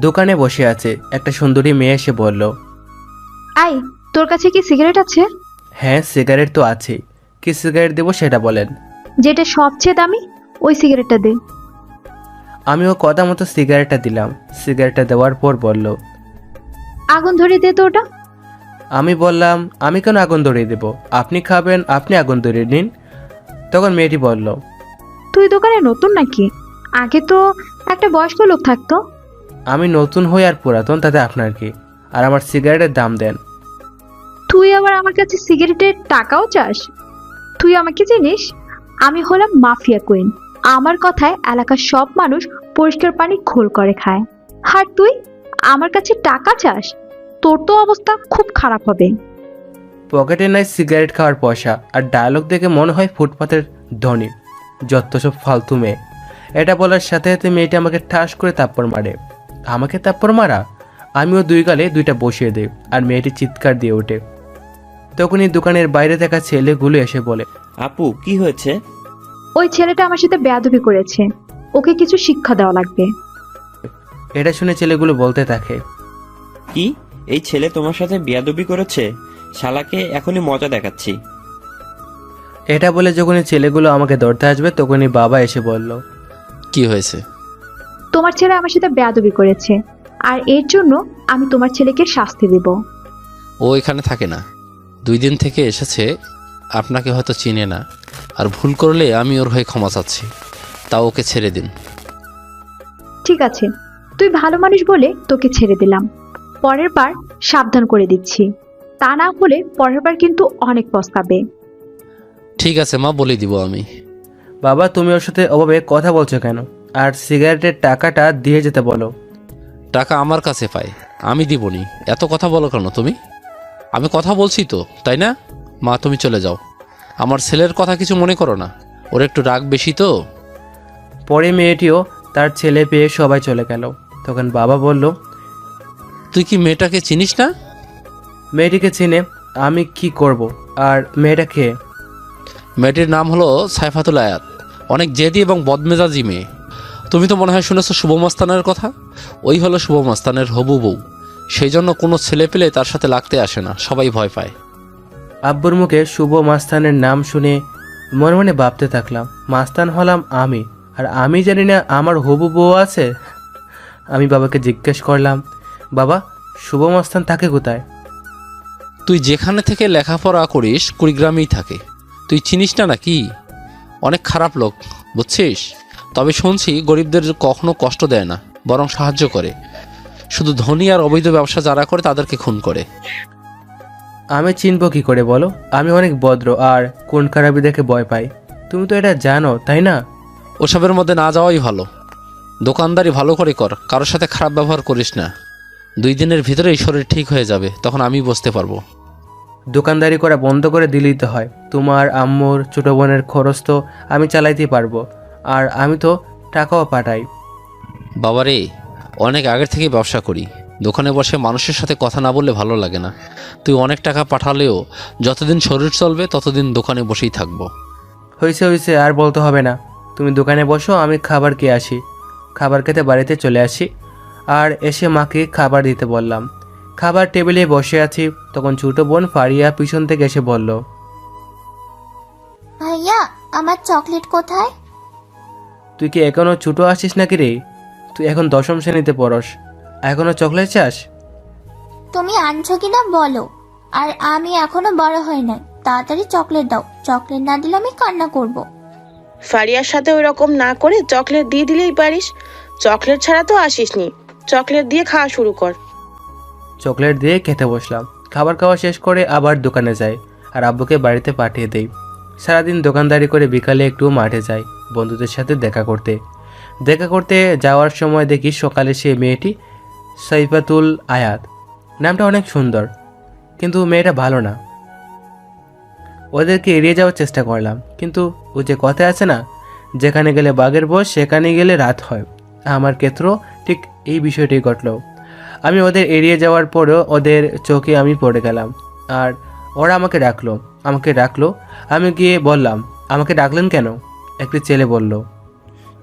দোকানে বসে আছে একটা সুন্দরী মেয়ে এসে বলল, আই, তোর কাছে কি সিগারেট আছে? হ্যাঁ সিগারেট তো আছে, কি সিগারেট দেবো সেটা বলেন। যেটা সবচেয়ে দামি ওই সিগারেটটা দে। আমি ও কথা মতো সিগারেটটা দিলাম। সিগারেটটা দেওয়ার পর বলল, আগুন ধরিয়ে দে তো ওটা। আমি বললাম, আমি কেন আগুন ধরিয়ে দেবো, আপনি খাবেন, আপনি আগুন ধরিয়ে নিন। তখন মেয়েটি বলল, তুই দোকানে নতুন নাকি? আগে তো একটা বয়স্ক লোক থাকতো। আমি নতুন হই আর পুরাতন তাতে আপনার কি, আর আমার সিগারেটের দাম দেন। তুই আবার আমার কাছে সিগারেটের টাকাও চাস? তুই আমাকে চিনিস? আমি হলাম মাফিয়া কুইন। আমার কথায় এলাকার সব মানুষ পরিষ্কার পানি ঘোল করে খায়। আর তুই আমার কাছে টাকা চাস? তোর তো অবস্থা খুব খারাপ হবে। পকেটে নাই সিগারেট খাওয়ার পয়সা, আর ডায়লগ দেখে মনে হয় ফুটপাতের ধনী। যত সব ফালতু মেয়ে। এটা বলার সাথে সাথে মেয়েটি আমাকে ঠাস করে থাপ্পড় মারে। আমাকে থাপ্পড় মারা, আমিও দুই গালে দুইটা বসিয়ে দিই, আর মেয়েটি চিৎকার দিয়ে ওঠে। তখনই দোকানের বাইরে থাকা ছেলেগুলো এসে বলে, আপু কি হয়েছে? ওই ছেলেটা আমার সাথে বেয়াদবি করেছে, ওকে কিছু শিক্ষা দেওয়া লাগবে। এটা শুনে ছেলেগুলো বলতে থাকে, কি, এই ছেলে তোমার সাথে বিয়াদবি করেছে? শালাকে এখনই মজা দেখাচ্ছি। এটা বলে যখনই ছেলেগুলো আমাকে ধরতে আসবে তখনই বাবা এসে বলল, কি হয়েছে? তোমার ছেলে আমার সাথে বেয়াদবি করেছে, আর এর জন্য আমি তোমার ছেলেকে শাস্তি দেব। ও এখানে থাকে না, 2 দিন থেকে এসেছে। আপনাকে হয়তো চিনে না, আর ভুল করলে আমি ওর হয়ে ক্ষমা চাচ্ছি। তাও ওকে ছেড়ে দিন। ঠিক আছে, তুই ভালো মানুষ বলে তোকে ছেড়ে দিলাম। পরের বার সাবধান করে দিচ্ছি, তা না হলে পরের বার কিন্তু অনেক পস্তাবে। ঠিক আছে মা, বলে দিব আমি। বাবা তুমি ওর সাথে ওভাবে কথা বলছো কেন? আর সিগারেটের টাকাটা দিয়ে যেতে বলো। টাকা আমার কাছে পাই, আমি দিবনি। এত কথা বলো কেন তুমি? আমি কথা বলছি তো, তাই না? মা তুমি চলে যাও, আমার ছেলের কথা কিছু মনে করো না, ওর একটু রাগ বেশি তো। পরে মেয়েটিও তার ছেলে পেয়ে সবাই চলে গেল। তখন বাবা বলল, তুই কি মেয়েটাকে চিনিস না? মেয়েটিকে চিনে আমি কি করব? আর মেয়েটা কে? মেয়েটির নাম হলো সাইফাতুল আয়াত, অনেক জেদি এবং বদমেজাজি মেয়ে। তুমি তো মনে হয় শুনেছো শুভ মাস্তানের কথা। ওই হলো শুভ মাস্তানের হবু বউ। সেই জন্য কোনো ছেলে পেলে তার সাথে লাগতে আসে না, সবাই ভয় পায়। আব্বুর মুখে শুভ মাস্তানের নাম শুনে মনে মনে ভাবতে থাকলাম, মাস্তান হলাম আমি, আর আমি জানি না আমার হবু বউ আছে। আমি বাবাকে জিজ্ঞেস করলাম, বাবা শুভ মাস্তান থাকে কোথায়? তুই যেখানে থেকে লেখাপড়া করিস কুড়িগ্রামেই থাকে। তুই চিনিস না নাকি? অনেক খারাপ লোক, বুঝছিস? তবে শুনছি গরিবদের কখনো কষ্ট দেয় না, বরং সাহায্য করে। শুধু ধনী আর অবৈধ ব্যবসা যারা করে তাদেরকে খুন করে। আমি চিনব কি করে বলো? আমি অনেক ভদ্র আর কোন খারাপি দেখে ভয় পাই। তুমি তো এটা জানো তাই না? ওসবের মধ্যে না যাওয়াই ভালো। দোকানদারি ভালো করে কর, কারোর সাথে খারাপ ব্যবহার করিস না। 2 দিনের ভিতরেই শরীর ঠিক হয়ে যাবে, তখন আমি বুঝতে পারবো। দোকানদারি করা বন্ধ করে দিলেই তো হয়। তোমার আম্মুর ছোট বোনের খরচ তো আমি চালাইতে পারবো, আর আমি তো টাকাও পাঠাই। বাবারে, অনেক আগের থেকে ব্যবসা করি। দোকানে বসে মানুষের সাথে কথা না বললে ভালো লাগে না। তুই অনেক টাকা পাঠালেও যতদিন শরীর চলবে ততদিন দোকানে বসেই থাকবো। হয়েছে হয়েছে, আর বলতে হবে না। তুমি দোকানে বসো, আমি খাবার খেয়ে আসি। খাবার খেতে বাড়িতে চলে আসি, আর এসে মাকে খাবার দিতে বললাম। খাবার টেবিলে বসে আছি, তখন ছোট বোন ফারিয়া পিছন থেকে এসে বলল, ভাইয়া, আমার চকলেট কোথায়? তুই কি এখনো ছোট আছিস নাকি রে? তুই এখন 10ম শ্রেণীতে পড়স, এখনো চকলেট চাস? তুমি আনছো কিনা বলো। আর আমি এখনো বড় হই নাই, তাড়াতাড়ি চকলেট দাও। চকলেট না দিলে আমি কান্না করব। ফারিয়ার সাথে ওই রকম না করে চকলেট দিয়ে দিলেই পারিস। চকলেট ছাড়া তো আসিসনি, চকলেট দিয়ে খাওয়া শুরু কর। চকলেট দিয়ে খেতে বসলাম। খাবার খাওয়া শেষ করে আবার দোকানে যাই, আর আব্বুকে বাড়িতে পাঠিয়ে দেই। সারাদিন দোকানদারি করে বিকালে একটু মাঠে যাই বন্ধুদের সাথে দেখা করতে যাওয়ার সময় দেখি সকালে সেই মেয়েটি সাইফাতুল আয়াত, নামটা অনেক সুন্দর, কিন্তু মেয়েটা ভালো না। ওদেরকে এড়িয়ে যাওয়ার চেষ্টা করলাম, কিন্তু ও যে কথা আছে না, যেখানে গেলে বাঘের বস সেখানে গেলে রাত হয়। আমার ক্ষেত্রেও ঠিক এই বিষয়টি ঘটল। আমি ওদের এড়িয়ে যাওয়ার পরেও ওদের চোখে আমি পড়ে গেলাম, আর ওরা আমাকে ডাকলো। আমি গিয়ে বললাম, আমাকে ডাকলেন কেন? একটি ছেলে বলল।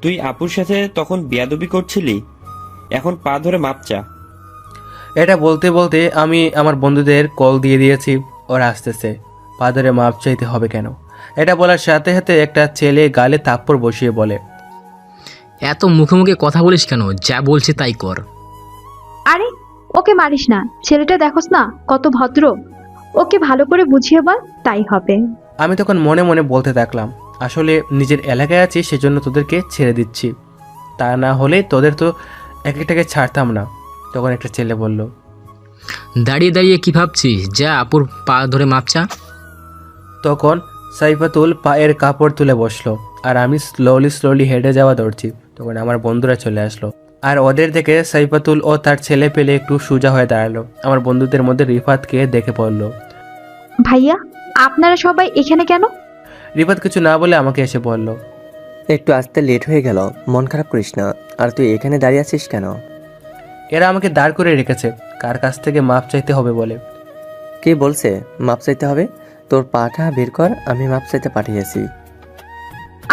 তুই আপুর সাথে তখন বেয়াদবি করছিলি, এখন পা ধরে মাপ চা। এটা বলতে বলতে আমি আমার বন্ধুদের কল দিয়ে দিয়েছি, ওরা আসতেছে। পা ধরে মাপ চাইতে হবে কেন? এটা বলার সাথে সাথে একটা ছেলে গালে থাপ্পড় বসিয়ে বলে, এত মুখে মুখে কথা বলিস কেন? যা বলছে তাই কর। আরে ওকে মারিস না, ছেলেটা দেখোস না কত ভদ্র। ওকে ভালো করে বুঝিয়ে বল, তাই হবে। আমি তখন মনে মনে বলতে থাকলাম, আসলে নিজের এলাকায় আছি সেজন্য তোদেরকে ছেড়ে দিচ্ছি, তা না হলে তোদের তো এক একটাকে ছাড়তাম না। তখন একটা ছেলে বলল। দাঁড়িয়ে দাঁড়িয়ে কি ভাবছিস? যা আপুর পা ধরে মাপ চা। তখন সাইফাতুল পায়ের কাপড় তুলে বসলো আর আমি স্লোলি হেঁটে যাওয়া ধরছি। তখন আমার বন্ধুরা চলে আসলো আর ওদের দেখে সাইফাতুল ও তার ছেলে পেলে একটু সোজা হয়ে দাঁড়ালো। আমার বন্ধুদের মধ্যে রিফাতকে দেখে পড়ল। ভাইয়া, আপনারা সবাই এখানে কেন? রিফাত কিছু না বলে আমাকে এসে বলল। একটু আসতে লেট হয়ে গেল, মন খারাপ করিস না। আর তুই এখানে দাঁড়িয়ে আছিস কেন? এরা আমাকে দাঁড় করে রেখেছে কার কাছ থেকে মাপ চাইতে হবে বলে। কে বলছে মাপ চাইতে হবে? তোর পাটা বের কর, আমি মাপ চাইতে পাঠিয়েছি।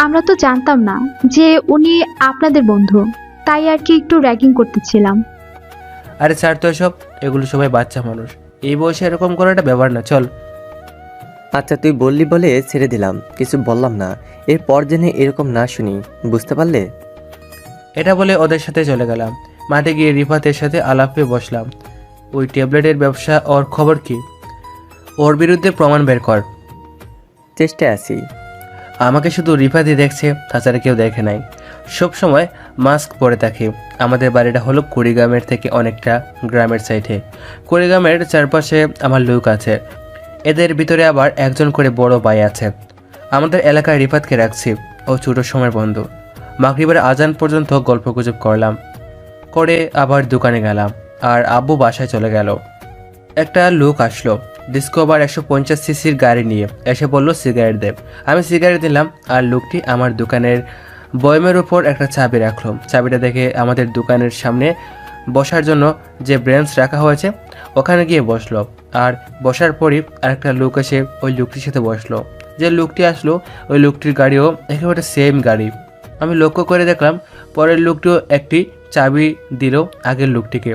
আমরা তো জানতাম না যে উনি আপনাদের বন্ধু, তাই আর কি একটু র্যাগিং করতেছিলাম। আরে ছাড় তো এসব, এগুলো সবাই বাচ্চা মানুষ, এই বয়সে এরকম করাটা ব্যাপার না, চল। আচ্ছা তুই বললি বলে ছেড়ে দিলাম, কিছু বললাম না। এরপর জেনে এরকম না শুনি, বুঝতে পারলে? এটা বলে ওদের সাথে চলে গেলাম। মাঠে গিয়ে রিফাতের সাথে আলাপে বসলাম। ওই ট্যাবলেটের ব্যবসা, ওর খবর কি? ওর বিরুদ্ধে প্রমাণ বের কর। চেষ্টায় আছি। আমাকে শুধু রিফাতই দেখছে, তাছাড়া কেউ দেখে নাই। সব সময় মাস্ক পরে থাকি। আমাদের বাড়িটা হলো কুড়িগ্রামের থেকে অনেকটা গ্রামের সাইডে। কুড়িগ্রামের চারপাশে আমার লোক আছে, এদের ভিতরে আবার একজন করে বড় ভাই আছে। আমাদের এলাকায় রিফাতকে রাখছি, ও ছোট সময়ের বন্ধু। মাগরিবের আজান পর্যন্ত গল্পগুজব করলাম, করে আবার দোকানে গেলাম আর আব্বু বাসায় চলে গেল। একটা লোক আসলো ডিসকভার 150 সিসির গাড়ি নিয়ে, এসে বলল সিগারেট দে। আমি সিগারেট দিলাম আর লোকটি আমার দোকানের বয়মের উপর একটা চাবি রাখলো। চাবিটা দেখে আমাদের দোকানের সামনে বসার জন্য যে ব্রেঞ্চ রাখা হয়েছে ওখানে গিয়ে বসলো। আর বসার পরই আরেকটা লোক এসে ওই লোকটির সাথে বসলো। যে লোকটি আসলো ওই লোকটির গাড়িও একেবারে সেম গাড়ি। আমি লক্ষ্য করে দেখলাম পরের লোকটিও একটি চাবি দিল আগের লোকটিকে,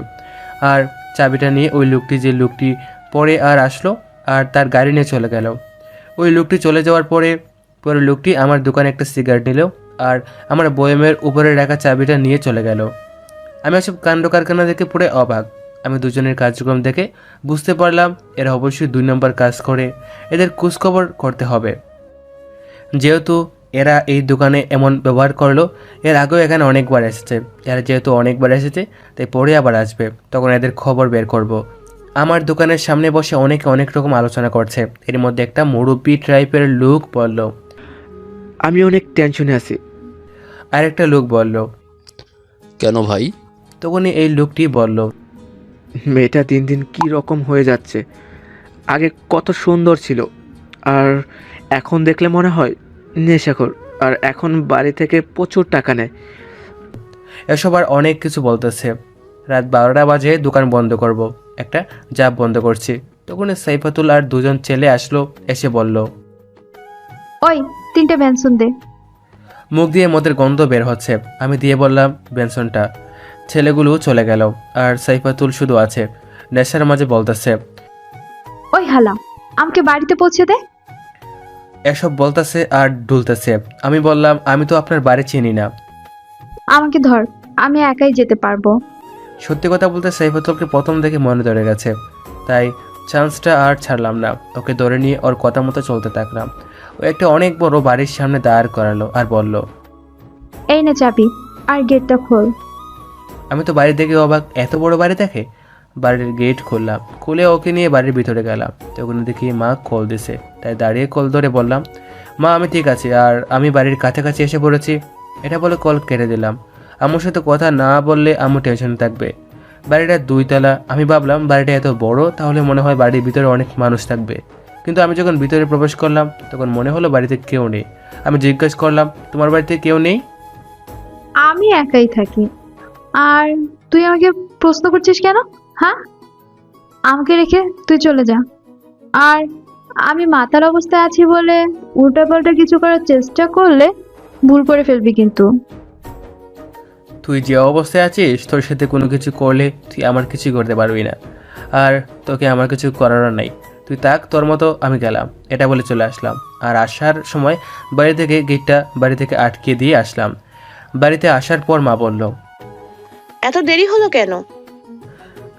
আর চাবিটা নিয়ে ওই লোকটি, যে লোকটি পরে আর আসলো আর তার গাড়ি নিয়ে চলে গেল। ওই লোকটি চলে যাওয়ার পরে পরের লোকটি আমার দোকানে একটা সিগারেট নিল আর আমার বয়মের উপরে রাখা চাবিটা নিয়ে চলে গেল। আমি এসব কাণ্ড কারখানা দেখে পুরো অবাক। আমি দুজনের কার্যক্রম দেখে বুঝতে পারলাম এরা অবশ্যই 2 নম্বর কাজ করে, এদের খোঁজখবর করতে হবে। যেহেতু এরা এই দোকানে এমন ব্যবহার করলো, এর আগেও এখানে অনেকবার এসেছে। এরা যেহেতু অনেকবার এসেছে তাই পরে আবার আসবে, তখন এদের খবর বের করব। আমার দোকানের সামনে বসে অনেকে অনেক রকম আলোচনা করছে। এর মধ্যে একটা মুরব্বি টাইপের লোক বলল, আমি অনেক টেনশনে আছি। আর একটা লোক বলল, কেন ভাই? তখনই এই লোকটি বলল, মেয়েটা দিন দিন কি রকম হয়ে যাচ্ছে। আগে কত সুন্দর ছিল, আর এখন দেখলে মনে হয় নেশাখোর। আর এখন বাড়ি থেকে প্রচুর টাকা নেয়। এসব আর অনেক কিছু বলতেছে। রাত 12টা বাজে দোকান বন্ধ করব, একটা জাব বন্ধ করছি। তখন সাইফাতুল আর দুজন ছেলে আসলো, এসে বলল, ওই 3টে ভ্যানসন দে। মুখ দিয়ে মদের গন্ধ বের হচ্ছে। আমি দিয়ে বললাম বেনসনটা। ছেলেগুলো চলে গেল আর সাইফাতুল শুধু আছে, নেশার মাঝে বলতেছে, ওই হালা, আমাকে বাড়িতে পৌঁছে দে। এসব বলতেছে আর ডুলতেছে। আমি বললাম, আমি তো আপনার বাড়ি চিনি না। আমাকে ধর, আমি একাই যেতে পারবো। সত্যি কথা বলতে সাইফাতুলকে প্রথম দেখে মনে ধরে গেছে, তাই চান্সটা আর ছাড়লাম না। ওকে ধরে নিয়ে ওর কথা মতো চলতে থাকলাম। ও একটা অনেক বড় বাড়ির সামনে দাঁড় করালো আর বলল, এই নে চাবি, আর গেটটা খোল। আমি তো বাড়ি থেকে অবাক, এত বড় বাড়ি দেখে। বাড়ির গেট খুললাম, খুলে ওকে নিয়ে বাড়ির ভিতরে গেলাম। তখন দেখি মা কল দিছে, তাই দাঁড়িয়ে কল ধরে বললাম, মা আমি ঠিক আছি, আর আমি বাড়ির কাছাকাছি এসে পড়েছি। এটা বলে কল কেটে দিলাম। আম্মুর সাথে কথা না বললে আম্মু টেনশন থাকবে। বাড়িটা 2 তলা। আমি ভাবলাম বাড়িটা এত বড়, তাহলে মনে হয় বাড়ির ভিতরে অনেক মানুষ থাকবে। কিন্তু আমি যখন ভিতরে প্রবেশ করলাম তখন মনে হলো বাড়িতে কেউ নেই। আমি জিজ্ঞেস করলাম, তোমার বাড়িতে কেউ নেই? আমি একাই থাকি। আর তুই আমাকে প্রশ্ন করছিস কেন? হ্যাঁ, আমাকে রেখে তুই চলে যা। আর আমি মাতাল অবস্থায় আছি বলে উল্টাপাল্টা কিছু করার চেষ্টা করলে ভুল করে ফেলবি কিন্তু। তুই যে অবস্থায় আছিস তোর সাথে কোনো কিছু করলে তুই আমার কিছু করতে পারবি না, আর তোকে আমার কিছু করার নাই। তুই তাক, তোর মতো আমি গেলাম। এটা বলে চলে আসলাম। আর আসার সময় বাড়ি থেকে আটকে দিয়ে আসলাম। বাড়িতে আসার পর মা বলল, এত দেরি হলো কেন?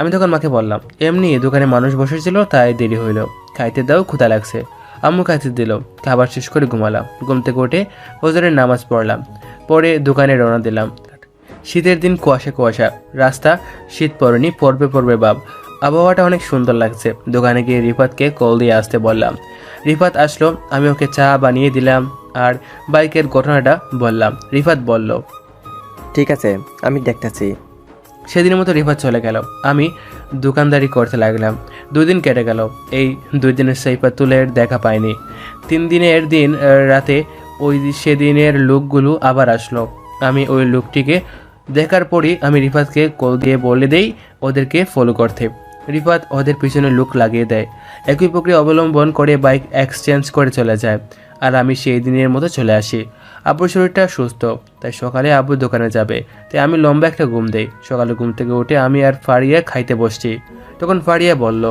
আমি তখন মাকে বললাম, এমনি দোকানে মানুষ বসেছিল তাই দেরি হইল, খাইতে দাও, ক্ষুধা লাগছে। আম্মু খাইতে দিল, খাবার শেষ করে ঘুমালাম। ঘুম থেকে উঠে ফজরের নামাজ পড়লাম, পরে দোকানে রওনা দিলাম। শীতের দিন কুয়াশা কুয়াশা, রাস্তা শীত পড়েনি, পড়বে ভাব। আবহাওয়াটা অনেক সুন্দর লাগছে। দোকানে গিয়ে রিফাতকে কল দিয়ে আসতে বললাম। রিফাত আসলো, আমি ওকে চা বানিয়ে দিলাম আর বাইকের ঘটনাটা বললাম। রিফাত বলল, ঠিক আছে, আমি দেখতেছি। সেদিনের মতো রিফাত চলে গেল। আমি দোকানদারি করতে লাগলাম। 2 দিন কেটে গেল। এই 2 দিনের সাইফাতুলের দেখা পাইনি। 3 দিনের দিন রাতে সেদিনের লোকগুলো আবার আসলো। আমি ওই লোকটিকে দেখার পরই আমি রিফাতকে কল দিয়ে বলে দেই ওদেরকে ফলো করতে। রিফাত ওদের পিছনে লুক লাগিয়ে দেয়। একই প্রক্রিয়া অবলম্বন করে বাইক এক্সচেঞ্জ করে চলে যায়। আর আমি সেই দিনের মতো চলে আসি। আব্বুর শরীরটা সুস্থ, তাই সকালে আব্বু দোকানে যাবে, তাই আমি লম্বা একটা ঘুম দেই। সকালে ঘুম থেকে উঠে আমি আর ফারিয়া খাইতে বসছি। তখন ফারিয়া বলল,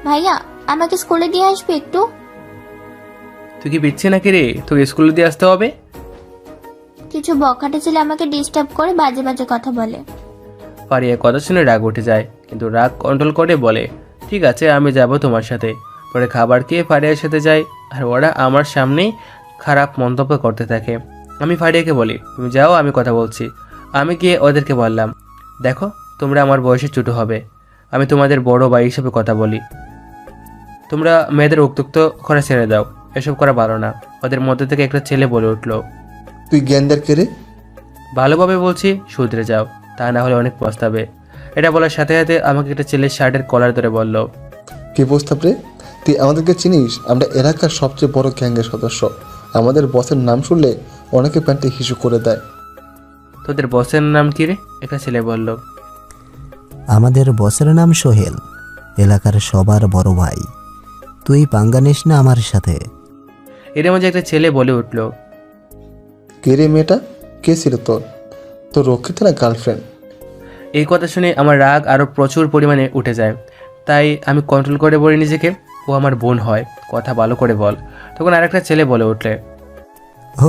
ভাইয়া আমাকে স্কুলে দিয়ে আসবে একটু? তুই কি পিচ্ছি নাকি রে, তোকে স্কুলে দিয়ে আসতে হবে? কিছু বখাটে ছেলে আমাকে ডিস্টার্ব করে বাজে বাজে কথা বলে। ফারিয়া কথা শুনে রাগ উঠে যায়, কিন্তু রাগ কন্ট্রোল করে বলে, ঠিক আছে আমি যাব তোমার সাথে। পরে খাবার খেয়ে ফারিয়ার সাথে যাই, আর ওরা আমার সামনেই খারাপ মন্তব্য করতে থাকে। আমি ফারিয়াকে বলি, তুমি যাও, আমি কথা বলছি। আমি গিয়ে ওদেরকে বললাম, দেখো তোমরা আমার বয়সে ছোট হবে, আমি তোমাদের বড় ভাই হিসেবে কথা বলি। তোমরা মেয়েদের উত্ত্যক্ত করা ছেড়ে দাও, এসব করা ভালো না। ওদের মধ্যে থেকে একটা ছেলে বলে উঠলো, তুই জ্ঞানদার কে রে? ভালোভাবে বলছি, শুধরে যাও, তা না হলে অনেক পস্তাবে। এটা বলার সাথে সাথে আমাকে একটা ছেলের শার্টের কলার ধরে বলল, কি প্রস্তাব রে? তুই আমাদেরকে চিনিস? আমরা এলাকার সবচেয়ে বড় গ্যাংয়ের সদস্য। আমাদের বসের নাম শুনলে অনেকে প্যান্টে হিসু করে দেয়। তোদের বসের নাম কি রে? একটা ছেলে বলল। আমাদের বসের নাম সোহেল, এলাকার সবার বড় ভাই। তুই পাঙ্গা নিস না আমার সাথে। এর মাঝে একটা ছেলে বলে উঠল, কে রে মেয়েটা? কে ছিল তোর রক্ষিত না গার্লফ্রেন্ড? এই কথা শুনে আমার রাগ আরও প্রচুর পরিমাণে উঠে যায়। তাই আমি কন্ট্রোল করে বলি নিজেকে, ও আমার বোন হয়, কথা ভালো করে বল। তখন আরেকটা ছেলে বলে উঠলে,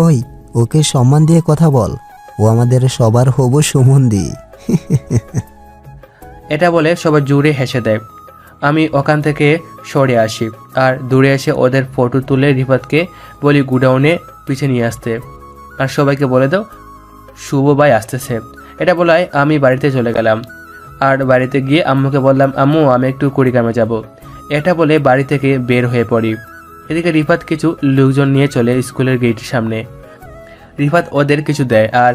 ওই ওকে সম্মান দিয়ে কথা বল, ও আমাদের সবার হবু সুমন্দি। এটা বলে সবাই জুড়ে হেসে দেয়। আমি ওখান থেকে সরে আসি আর দূরে এসে ওদের ফটো তুলে রিফাতকে বলি গুডাউনে পিছিয়ে নিয়ে আসতে, আর সবাইকে বলে দাও শুভ ভাই আসতেছে। এটা বলায় আমি বাড়িতে চলে গেলাম। আর বাড়িতে গিয়ে আম্মুকে বললাম, আম্মু আমি একটু কুড়িগ্রামে যাব। এটা বলে বাড়ি থেকে বের হয়ে পড়ি। এদিকে রিফাত কিছু লোকজন নিয়ে চলে স্কুলের গেটের সামনে। রিফাত ওদের কিছু দেয় আর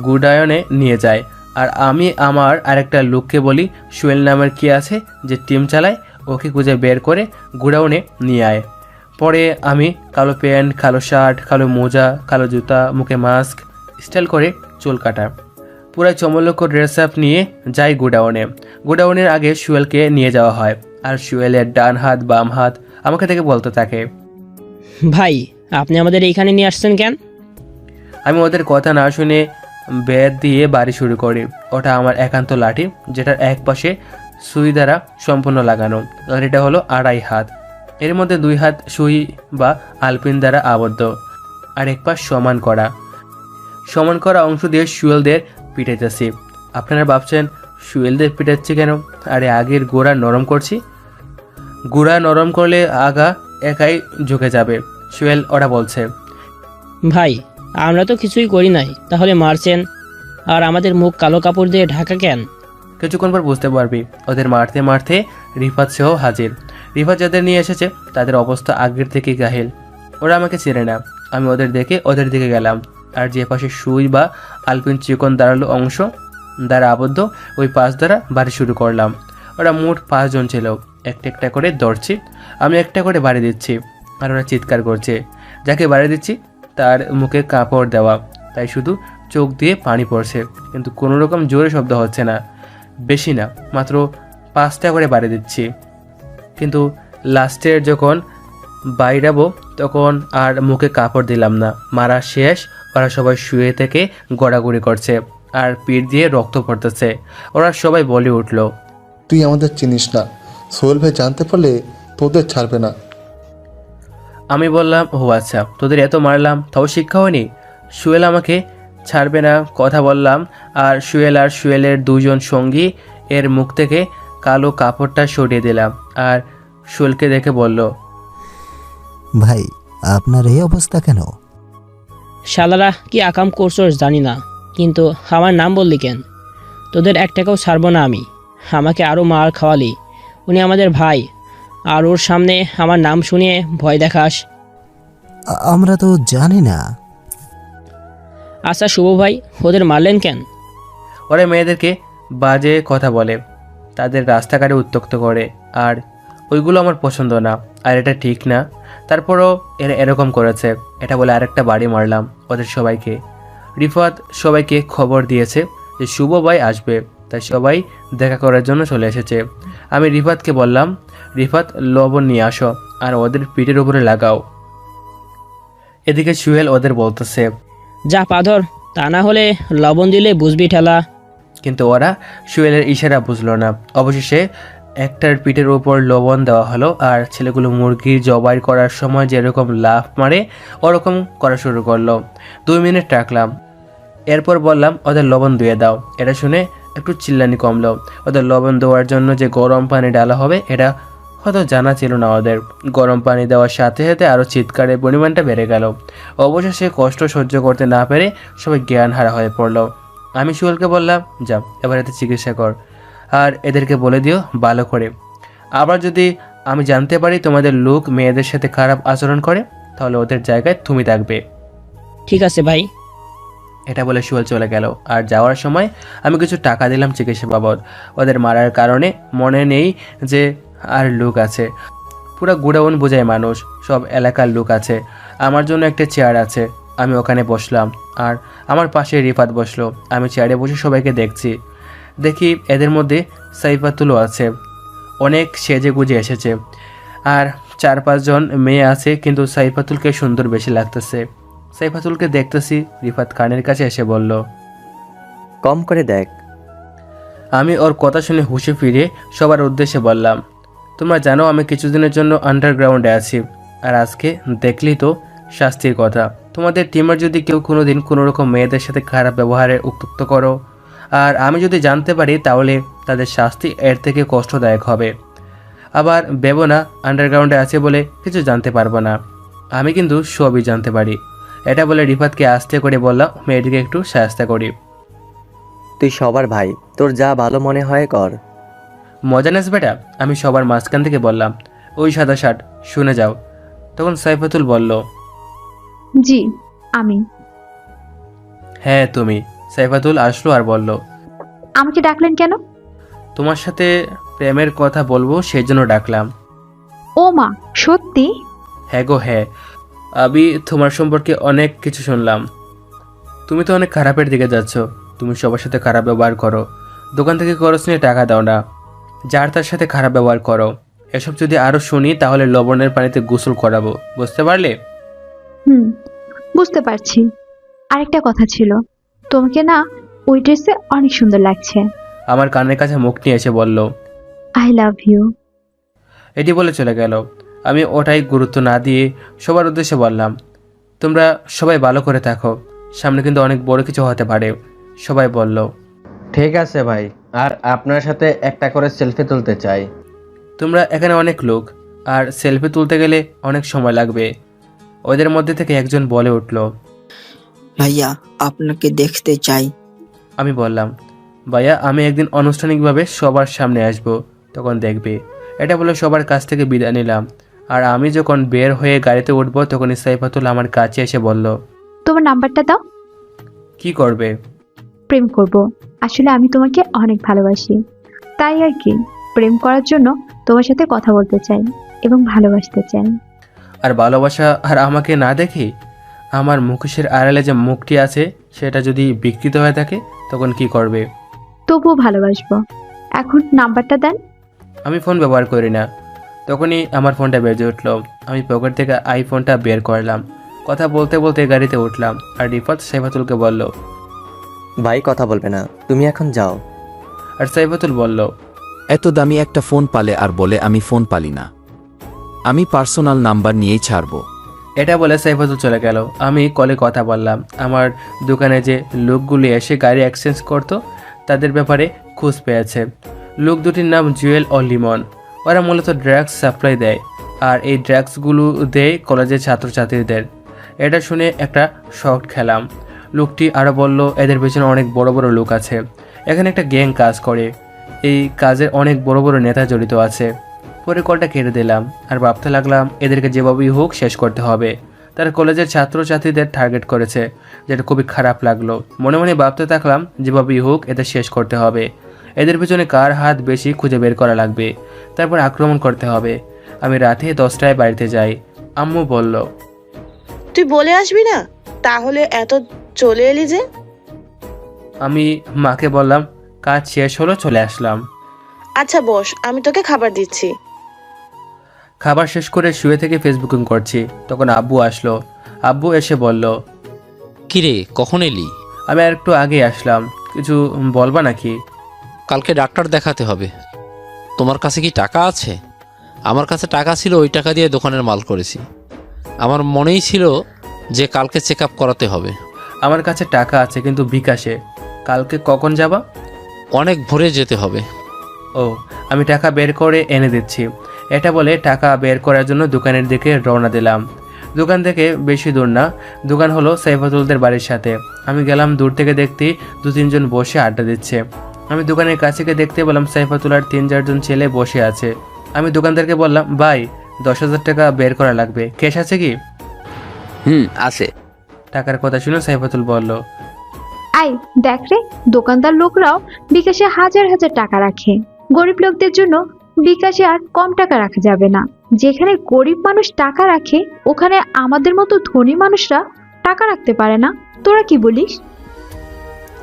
গুডাউনে নিয়ে যায়। আর আমি আমার আরেকটা লোককে বলি, সোহেল নামের কি আছে যে টিম চালায়, ওকে খুঁজে বের করে গুডাউনে নিয়ে আয়। পরে আমি কালো প্যান্ট, কালো শার্ট, কালো মোজা, কালো জুতা, মুখে মাস্ক, স্টাইল করে চুল কাটা, পুরো চমলক্ষ ড্রেস আপ নিয়ে যাই গুডাউনে। গুডাউনের আগে সোহেলকে নিয়ে যাওয়া হয়, আর সোহেলের ডান হাত বাম হাত আমাকে থেকে বলতে থাকে, ভাই আপনি আমাদের এইখানে নিয়ে আসছেন কেন? আমি ওদের কথা না শুনে বের দিয়ে বাড়ি শুরু করি। ওটা আমার একান্ত লাঠি, যেটার এক পাশে সুই দ্বারা সম্পূর্ণ লাগানো, আর এটা হলো 2.5 হাত। এর মধ্যে 2 হাত সুই বা আলপিন দ্বারা আবদ্ধ, আর এক পাশ সমান করা অংশ দিয়ে সোহেলদের পিটাইতেছি। আপনারা ভাবছেন সোহেলদের পিটাচ্ছি কেন? আরে আগের গোড়া নরম করছি। গোড়া নরম করলে আগা একাই ঝুঁকে যাবে, সোহেল ওরা বলছে। ভাই আমরা তো কিছুই করি নাই, তাহলে মারছেন? আর আমাদের মুখ কালো কাপড় দিয়ে ঢাকা কেন? কিছুক্ষণ পর বুঝতে পারবি। ওদের মারতে মারতে রিফাত সহ হাজির। রিফাত যাদের নিয়ে এসেছে তাদের অবস্থা আগের থেকে গাহিল। ওরা আমাকে চেনে না। আমি ওদের দেখে ওদের দিকে গেলাম, আর যে পাশে সুই বা আলপিন চিকন দাঁড়ালো অংশ দ্বারা আবদ্ধ, ওই পাশ দ্বারা বাড়ি শুরু করলাম। ওরা মোট 5 জন ছিল। একটা একটা করে দৌড়ছি, আমি একটা করে বাড়ি দিচ্ছি, আর ওরা চিৎকার করছে। যাকে বাড়ি দিচ্ছি তার মুখে কাপড় দেওয়া, তাই শুধু চোখ দিয়ে পানি পড়ছে, কিন্তু কোনো রকম জোরে শব্দ হচ্ছে না। বেশি না, মাত্র 5টা করে বাড়ি দিচ্ছি। কিন্তু লাস্টের যখন বাইরাবো তখন আর মুখে কাপড় দিলাম না। মারা শেষ ওরা সবাই শুয়ে থেকে গড়াগড়ি করছে আর পিঠ দিয়ে রক্ত পড়তেছে। ওরা সবাই বলে উঠল, তুই আমাদের চিনিস না, সোহেল ভাই জানতে পারলে তোদের ছাড়বে না। আমি বললাম, ও আচ্ছা, তোদের এত মারলাম তাও শিক্ষা হয়নি? সুয়েল আমাকে ছাড়বে না কথা বললাম, আর সুয়েলের দুজন সঙ্গী এর মুখ থেকে কালো কাপড়টা সরিয়ে দিলাম আর সুয়েলকে দেখে বলল, ভাই আপনার এই অবস্থা কেন? শালারা কি আকাম করছোস জানি না, কিন্তু আমার নাম বললি কেন? তোদের এক টাকাও ছাড়বো না আমি। আমাকে আরও মার খাওয়ালি, উনি আমাদের ভাই, আর ওর সামনে আমার নাম শুনিয়ে ভয় দেখাস। আমরা তো জানি না। আচ্ছা শুভ ভাই, ওদের মারলেন কেন? ওরা মেয়েদেরকে বাজে কথা বলে, তাদের রাস্তাঘাটে উত্ত্যক্ত করে, আর ওইগুলো আমার পছন্দ না, আর এটা ঠিক না। তারপরও এরা এরকম করেছে, এটা বলে আরেকটা বাড়ি মারলাম ওদের সবাইকে। রিফাত সবাইকে খবর দিয়েছে যে শুভ ভাই আসবে, তাই সবাই দেখা করার জন্য চলে এসেছে। আমি রিফাতকে বললাম, রিফাত লবণ নিয়ে আসো আর ওদের পিঠের উপরে লাগাও। এদিকে সুহেল ওদের বলতেছে, যা পাথর, তা না হলে লবণ দিলে বুঝবি ঠেলা। কিন্তু ওরা সুয়েলের ইশারা বুঝলো না। অবশেষে একটার পিঠের উপর লবণ দেওয়া হলো, আর ছেলেগুলো মুরগির জবাই করার সময় যেরকম লাফ মারে ওরকম করা শুরু করলো। 2 মিনিট রাখলাম, এরপর বললাম ওদের লবণ ধুয়ে দাও। এটা শুনে একটু চিল্লানি কমলো। ওদের লবণ দেওয়ার জন্য যে গরম পানি ডালা হবে এটা হয়তো জানা ছিল না ওদের। গরম পানি দেওয়ার সাথে সাথে আরও চিৎকারের পরিমাণটা বেড়ে গেল। অবশেষে কষ্ট সহ্য করতে না পেরে সবাই জ্ঞান হারা হয়ে পড়লো। আমি সুহেলকে বললাম, যাও এবার এতে চিকিৎসা কর, আর এদেরকে বলে দিও ভালো করে। আবার যদি আমি জানতে পারি তোমাদের লোক মেয়েদের সাথে খারাপ আচরণ করে, তাহলে ওদের জায়গায় তুমি থাকবে। ঠিক আছে ভাই। এটা বলে সুহেল চলে গেল। আর যাওয়ার সময় আমি কিছু টাকা দিলাম চিকিৎসা বাবদ। ওদের মারার কারণে মনে নেই যে আর লোক আছে, পুরো গুড়াউন বোঝায় মানুষ, সব এলাকার লোক আছে। আমার জন্য একটা চেয়ার আছে, আমি ওখানে বসলাম, আর আমার পাশে রিফাত বসলো। আমি চেয়ারে বসে সবাইকে দেখি এদের মধ্যে সাইফাতুলও আছে, অনেক সেজে গুজে এসেছে, আর 4-5 জন মেয়ে আছে, কিন্তু সাইফাতুলকে সুন্দর বেশি লাগতেছে। সাইফাতুলকে দেখতেছি, রিফাত কানের কাছে এসে বলল, কম করে দেখ। আমি ওর কথা শুনে হুঁশে ফিরে সবার উদ্দেশ্যে বললাম, তোমরা জানো আমি কিছুদিনের জন্য আন্ডারগ্রাউন্ডে আছি, আর আজকে দেখলি তো শাস্তির কথা। তোমাদের টিমের যদি কেউ কোনোদিন কোনোরকম মেয়েদের সাথে খারাপ ব্যবহারে উত্ত্যক্ত করো, আর আমি যদি জানতে পারি, তাহলে তাদের শাস্তি এর থেকে কষ্টদায়ক হবে। আবার ভেবো না আন্ডারগ্রাউন্ডে আছে বলে কিছু জানতে পারবো না, আমি কিন্তু সবই জানতে পারি। এটা বলে রিফাতকে আস্তে করে বললাম, মেয়েটিকে একটু সাহায্য করি। তুই সবার ভাই, তোর যা ভালো মনে হয় কর। মজা নেস বেটা, আমি সবার মাঝখান থেকে বললাম, ওই সাদা শার্ট, শুনে যাও। তখন সাইফাতুল বলল, জি আমি। হ্যাঁ তুমি। সাইফাতুল আসলো আর বলল, আমাকে ডাকলেন কেন? তোমার সাথে প্রেমের কথা বলবো সেই জন্য ডাকলাম। ও মা, সত্যি? হ্যাঁ গো হ্যাঁ, আমি তোমার সম্পর্কে অনেক কিছু শুনলাম। তুমি তো অনেক খারাপের দিকে যাচ্ছ, তুমি সবার সাথে খারাপ ব্যবহার করো, দোকান থেকে খরচ নিয়ে টাকা দাও না, যার তার সাথে খারাপ ব্যবহার করো। এসব যদি আরও শুনি তাহলে লবণের পানিতে গোসল করাবো, বুঝতে পারলে? বুঝতে পারছি। আরেকটা কথা ছিল, তোমাকে না ওই ড্রেসে অনেক সুন্দর লাগছে। আমার কানের কাছে মুখ নিয়ে এসে বলল, আই লাভ ইউ। এটি বলে চলে গেল। আমি ওটাই গুরুত্ব না দিয়ে সবার উদ্দেশ্যে বললাম, তোমরা সবাই ভালো করে থাকো, সামনে কিন্তু অনেক বড় কিছু হতে পারে। সবাই বলল, ঠিক আছে ভাই, আর আপনার সাথে একটা করে সেলফি তুলতে চাই। তোমরা এখানে অনেক লোক, আর সেলফি তুলতে গেলে অনেক সময় লাগবে। ওদের মধ্যে থেকে একজন বলে উঠল, ভাইয়া আপনাকে দেখতে চাই। আমি বললাম, ভাইয়া আমি একদিন আনুষ্ঠানিকভাবে সবার সামনে আসব, তখন দেখবে। এটা বলে সবার কাছ থেকে বিদায় নিলাম। আর আমি যখন বের হয়ে গাড়িতে উঠবো, তখন সাইফাতুল আমার কাছে এসে বলল, তোমার নাম্বারটা দাও। কি করবে? প্রেম করব। আসলে আমি তোমাকে অনেক ভালোবাসি, তাই আর কি, প্রেম করার জন্য তোমার সাথে কথা বলতে চাই এবং ভালোবাসতে চাই। আর ভালোবাসা আর আমাকে না দেখি, আমার মুখোশের আড়ালে যে মুখটি আছে সেটা যদি বিকৃত হয়ে থাকে, তখন কি করবে? তবুও ভালোবাসবো। এখন নাম্বারটা দেন। আমি ফোন ব্যবহার করি না। তখনই আমার ফোনটা বেজে উঠলো। আমি পকেট থেকে আইফোনটা বের করলাম, কথা বলতে বলতে গাড়িতে উঠলাম আর রিফাত সাইফাতুলকে বলল, ভাই কথা বলবে না, তুমি এখন যাও। আর সাইফাতুল বলল, এত দামি একটা ফোন পালে আর বলে আমি ফোন পালি না। আমি পার্সোনাল নাম্বার নিয়েই ছাড়বো। এটা বলে সাইফাতুল চলে গেল। আমি কলে কথা বললাম। আমার দোকানে যে লোকগুলি এসে গাড়ি এক্সচেঞ্জ করতো তাদের ব্যাপারে খোঁজ পেয়েছে। লোক দুটির নাম জুয়েল ও লিমন। ওরা মূলত ড্রাগস সাপ্লাই দেয় আর এই ড্রাগসগুলো দেয় কলেজের ছাত্রছাত্রীদের। এটা শুনে একটা শক খেলাম। লোকটি আরও বলল, এদের পেছনে অনেক বড় বড় লোক আছে, এখানে একটা গ্যাং কাজ করে, এই কাজের অনেক বড় বড় নেতা জড়িত আছে। পরে কলটা কেটে দিলাম আর ভাবতে লাগলাম এদেরকে যেভাবেই হোক শেষ করতে হবে। তারা কলেজের ছাত্রছাত্রীদের টার্গেট করেছে, যেটা খুবই খারাপ লাগলো। মনে মনে ভাবতে থাকলাম যেভাবেই হোক এদের শেষ করতে হবে। এদের পেছনে কার হাত বেশি খুঁজে বের করা লাগবে, তারপর আক্রমণ করতে হবে। আমি রাতে 10টায় বাড়িতে যাই। আম্মু বলল, তুই বলে আসবি না? তাহলে এত চলে এলি যে? আমি মাকে বললাম কাজ শেষ হলো, চলে আসলাম। আচ্ছা বস, আমি তোকে খাবার দিচ্ছি। খাবার শেষ করে শুয়ে থেকে ফেসবুকিং করছি, তখন আব্বু আসলো। আব্বু এসে বলল, কিরে কখন এলি? আমি আর একটু আগে আসলাম, কিছু বলবা নাকি? কালকে ডাক্তার দেখাতে হবে। তোমার কাছে কি টাকা আছে? আমার কাছে টাকা ছিল, ওই টাকা দিয়ে দোকানের মাল করেছি। আমার মনেই ছিল যে কালকে চেক আপ করাতে হবে। আমার কাছে টাকা আছে কিন্তু বিকাশে। কালকে কখন যাবা? অনেক ভোরে যেতে হবে। ও, আমি টাকা বের করে এনে দিচ্ছি। এটা বলে টাকা বের করার জন্য দোকানের দিকে রওনা দিলাম। দোকান থেকে বেশি দূর না, দোকান হলো সাইফাতুলদের বাড়ির সাথে। আমি গেলাম, দূর থেকে দেখতে 2-3 জন বসে আড্ডা দিচ্ছে। আমি দোকানের কাছে গিয়ে দেখতে পেলাম সাইফাতুল আর 3-4 জন ছেলে বসে আছে। আমি দোকানদারকে বললাম, ভাই 10,000 টাকা বের করা লাগবে, ক্যাশ আছে কি? আছে। টাকার কথা শুনে সাইফাতুল বলল, আই দেখ রে, দোকানদার লোকরাও বিকাশে হাজার হাজার টাকা রাখে। গরিব লোকদের জন্য বিকাশে আর কম টাকা রাখা যাবে না। যেখানে গরিব মানুষ টাকা রাখে, ওখানে আমাদের মতো ধনী মানুষরা টাকা রাখতে পারে না। তোরা কি বলিস?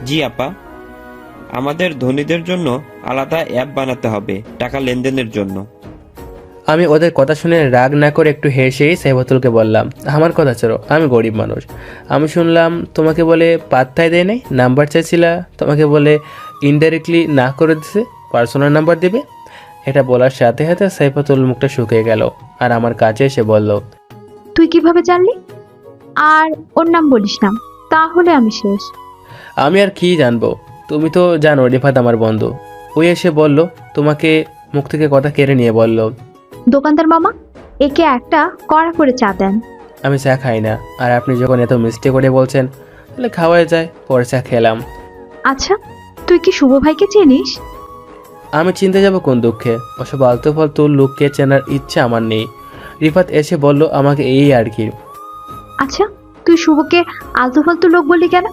জি আপা, আমাদের ধনীদের জন্য আলাদা অ্যাপ বানাতে হবে টাকা লেনদেনের জন্য। আমি ওদের কথা শুনে রাগ না করে একটু হেসেই সাইফাতুলকে বললাম, আমার কথা ছাড়ো, আমি গরিব মানুষ। আমি শুনলাম তোমাকে বলে পাত্তাই দেয় নাই, নাম্বার চাইছিলা, তোমাকে বলে ইনডাইরেক্টলি না করে দিছে, পার্সোনাল নাম্বার দেবে। এটা বলার সাথে সাথে সাইফাতুল মুখটা শুকিয়ে গেল আর আমার কাছে এসে বলল, তুই কিভাবে জানলি? আর ওর নাম বলিস না, তাহলে আমি শেষ। আমি আর কি জানবো, তুমি তো জানো রিফাত আমার বন্ধু। ওই এসে বলল, তোমাকে মুখ থেকে কথা কেড়ে নিয়ে বলল, দোকানদার মামা, একে একটা কড়া করে চা দেন। আমি চা খাই না, আর আপনি যখন এত মিষ্টি করে বলছেন তাহলে খাওয়াই যায়। পরে চা খেলাম। আচ্ছা, তুই কি শুভ ভাইকে চিনিস? আমি চিনতে যাব কোন দুঃখে? ওসব আলতু ফালতু লোককে চেনার ইচ্ছা আমার নেই। রিফাত এসে বলল আমাকে, এই আর কি। আচ্ছা, তুই শুভকে আলতু ফালতু লোক বললি কেন?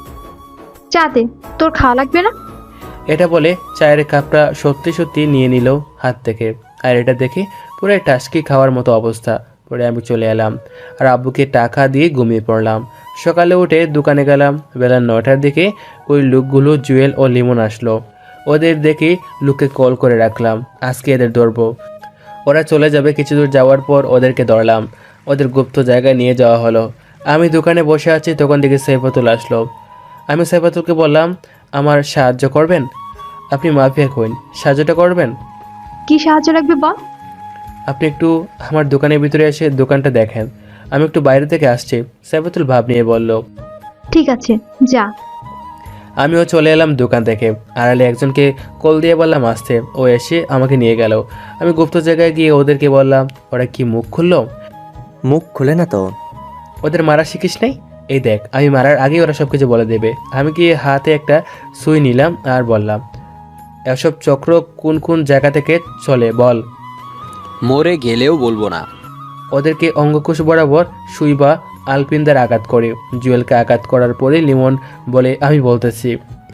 চা দে, তোর খাওয়া লাগবে না। এটা বলে চায়ের কাপটা সত্যি সত্যি নিয়ে নিল হাত থেকে। আর এটা দেখে পুরো টাস্কি খাওয়ার মতো অবস্থা। পরে আমি চলে এলাম আর আব্বুকে টাকা দিয়ে ঘুমিয়ে পড়লাম। সকালে উঠে দোকানে গেলাম। বেলা 9টার দিকে ওই লোকগুলো জুয়েল ও লিমন আসলো। ওদের দেখে লোককে কল করে রাখলাম, আজকে এদের ধরবো। ওরা চলে যাবে। কিছু দূর যাওয়ার পর ওদেরকে ধরলাম। ওদের গুপ্ত জায়গায় নিয়ে যাওয়া হলো। আমি দোকানে বসে আছি, তখন দেখি সাইফাতুল আসলো। আমি সাইফাতুলকে বললাম, আমার সাহায্য করবেন? আপনি মাফিয়া কইন, সাহায্যটা করবেন? কি সাহায্য লাগবে বল। আপনি একটু আমার দোকানের ভিতরে এসে দোকানটা দেখেন, আমি একটু বাইরে থেকে আসছি। সাইফাতুল ভাব নিয়ে বলল, ঠিক আছে, যা। আমিও চলে এলাম দোকান থেকে। আড়ালে একজনকে কল দিয়ে বললাম আসতে। ও এসে আমাকে নিয়ে গেল। আমি গুপ্ত জায়গায় গিয়ে ওদেরকে বললাম, ওরা কি মুখ খুললো? মুখ খুলে না তো। ওদের মারা শিখিস নাই? এই দেখ, আমি মারার আগেই ওরা সব কিছু বলে দেবে। আমি গিয়ে হাতে একটা সুই নিলাম আর বললাম, এসব চক্র কোন কোন জায়গা থেকে চলে বল। মরে গেলেও বলবো না। ওদেরকে অঙ্গকোষ বরাবর সুই বা আলপিনদের আঘাত করে। জুয়েলকে আঘাত করার পরে লিমন বলে, আমি বলতেছি,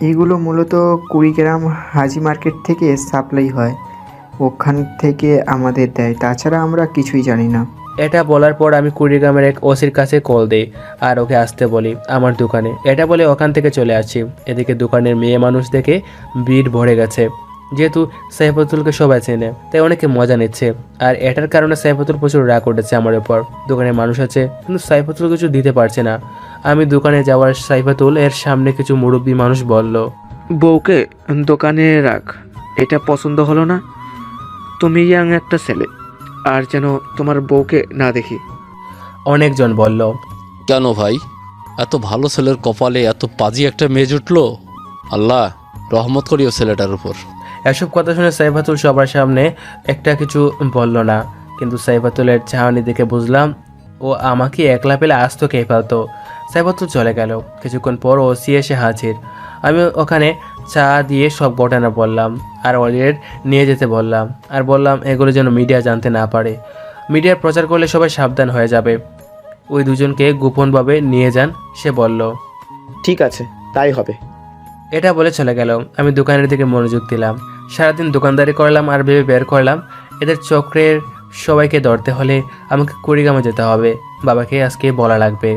এগুলো মূলত কুড়িগ্রাম হাজি মার্কেট থেকে সাপ্লাই হয়, ওখান থেকে আমাদের দেয়। তাছাড়া আমরা কিছুই জানি না। এটা বলার পর আমি কুড়িগ্রামের এক ওসির কাছে কল দিই আর ওকে আসতে বলি আমার দোকানে। এটা বলে ওখান থেকে চলে আসি। এদিকে দোকানের মেয়ে মানুষ দেখে ভিড় ভরে গেছে। যেহেতু সাইফাতুলকে সবাই চেনে, তাই অনেকে মজা নিচ্ছে। আর এটার কারণে সাইফাতুল প্রচুর রাগ উঠেছে আমার উপর। দোকানে মানুষ আছে, কিন্তু সাইফাতুল কিছু দিতে পারছে না। আমি দোকানে যাওয়ার সাইফাতুল এর সামনে কিছু মুরব্বী মানুষ বলল, বউকে দোকানে রাখ, এটা পছন্দ হলো না? তুমি ইয়াং একটা ছেলে, আর যেন তোমার বউকে না দেখি। অনেকজন বলল, কেন ভাই, এত ভালো ছেলের কপালে এত পাজি একটা মেয়ে জুটলো? আল্লাহ রহমত করিও ছেলেটার উপর। এসব কথা শুনে সাইফাতুল সবার সামনে একটা কিছু বলল না, কিন্তু সাইফাতুলের চাহনি দেখে বুঝলাম ও আমাকে একলা পেলে আস্ত খেয়ে ফেলতো। সাইফাতুল চলে গেল। কিছুক্ষণ পর ওসি এসে হাজির। আমি ওখানে চা দিয়ে সব ঘটনা বললাম, আর ওদের নিয়ে যেতে বললাম, আর বললাম এগুলো যেন মিডিয়া জানতে না পারে। মিডিয়ার প্রচার করলে সবাই সাবধান হয়ে যাবে। ওই দুজনকে গোপনভাবে নিয়ে যান, সে বলল। ঠিক আছে, তাই হবে। এটা বলে চলে গেল। আমি দোকানের দিকে মনোযোগ দিলাম। সারাদিন দোকানদারি করলাম আর ভেবে বের করলাম এদের চক্রের সবাইকে ধরতে হলে আমাকে কুড়িগ্রামে যেতে হবে। বাবাকে আজকে বলা লাগবে।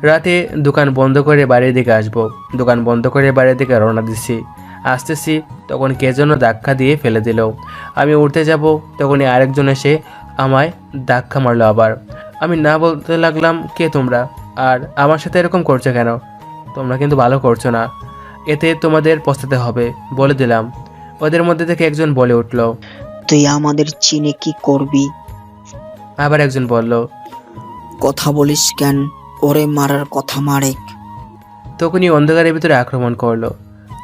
রাতে দোকান বন্ধ করে বাড়ির দিকে আসবো। দোকান বন্ধ করে বাড়ির দিকে রওনা দিচ্ছি। আসতেছি তখন কে যেন ধাক্কা দিয়ে ফেলে দিল। আমি উঠতে যাব, তখনই আরেকজন এসে আমায় ধাক্কা মারলো আবার। আমি না বলতে লাগলাম, কে তোমরা, আর আমার সাথে এরকম করছো কেন? তোমরা কিন্তু ভালো করছো না, এতে তোমাদের পস্তাতে হবে বলে দিলাম। ওদের মধ্যে থেকে একজন বলে উঠল, তুই আমাদের চিনে কি করবি? আবার একজন বলল, কথা বলিস কেন? ওরে মারার কথা মারে। তখনই অন্ধকারের ভিতরে আক্রমণ করলো।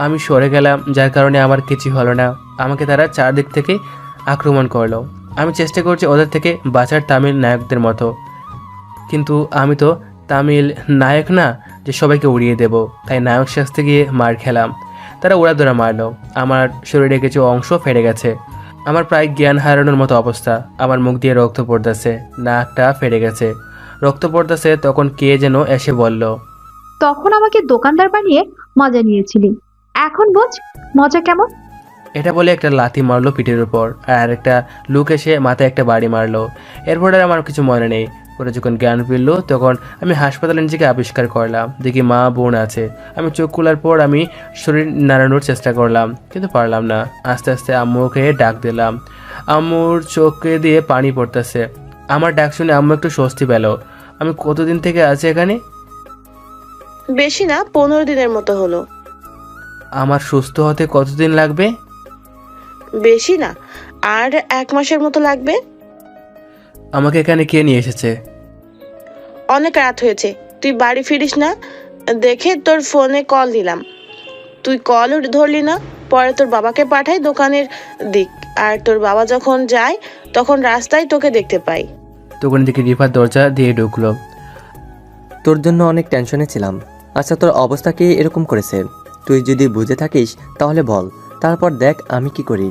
আমি সরে গেলাম, যার কারণে আমার কিছু হলো না। আমাকে তারা চারদিক থেকে আক্রমণ করলো। আমি চেষ্টা করছি ওদের থেকে বাঁচার তামিল নায়কদের মতো, কিন্তু আমি তো তামিল নায়ক না যে সবাইকে উড়িয়ে দেব। তাই নায়ক সাজতে গিয়ে মার খেলাম। তারা উড়াদোড়া মারলো। আমার শরীরে কিছু অংশ ফেটে গেছে। আমার প্রায় জ্ঞান হারানোর মতো অবস্থা। আমার মুখ দিয়ে রক্ত পড়তেছে, নাকটা ফেটে গেছে, রক্ত পড়তেছে। তখন কে যেন এসে বলল, তখন আমাকে দোকানদার বানিয়ে মজা নিয়েছিলি, এখন বোঝ মজা কেমন। এটা বলে একটা লাথি মারলো পিঠের উপর, আর একটা লোক এসে মাথায় একটা বাড়ি মারলো। এরপর আর আমার কিছু মনে নেই। পরে যখন জ্ঞান ফিরলো তখন আমি হাসপাতালে নিজেকে আবিষ্কার করলাম। দেখি মা বোন আছে। আমি চোখ খোলার পর আমি শরীর নাড়ানোর চেষ্টা করলাম, কিন্তু পারলাম না। আস্তে আস্তে আম্মুকে ডাক দিলাম। আম্মুর চোখে দিয়ে পানি পড়তেছে। আমার ডাক শুনে আম্মু একটু স্বস্তি পেল। আমি কতদিন থেকে আছি এখানে? বেশি না, 15 দিনের মতো হলো। আমার সুস্থ হতে কতদিন লাগবে? বেশি না, আর 1 মাসের মতো লাগবে। আমাকে এখানে কে নিয়ে এসেছে? অনেক রাত হয়েছে, তুই বাড়ি ফিরিস না দেখে তোর ফোনে কল দিলাম, তুই কল ধরলি না। পরে তোর বাবাকে পাঠাই দোকানের দিক, আর তোর বাবা যখন যায় তখন রাস্তায় তোকে দেখতে পাই। তখন দিকে রিফাত দরজা দিয়ে ঢুকলো। তোর জন্য অনেক টেনশনে ছিলাম। আচ্ছা, তোর অবস্থা কি এরকম করেছে? তুই যদি বুঝে থাকিস তাহলে বল, তারপর দেখ আমি কি করি।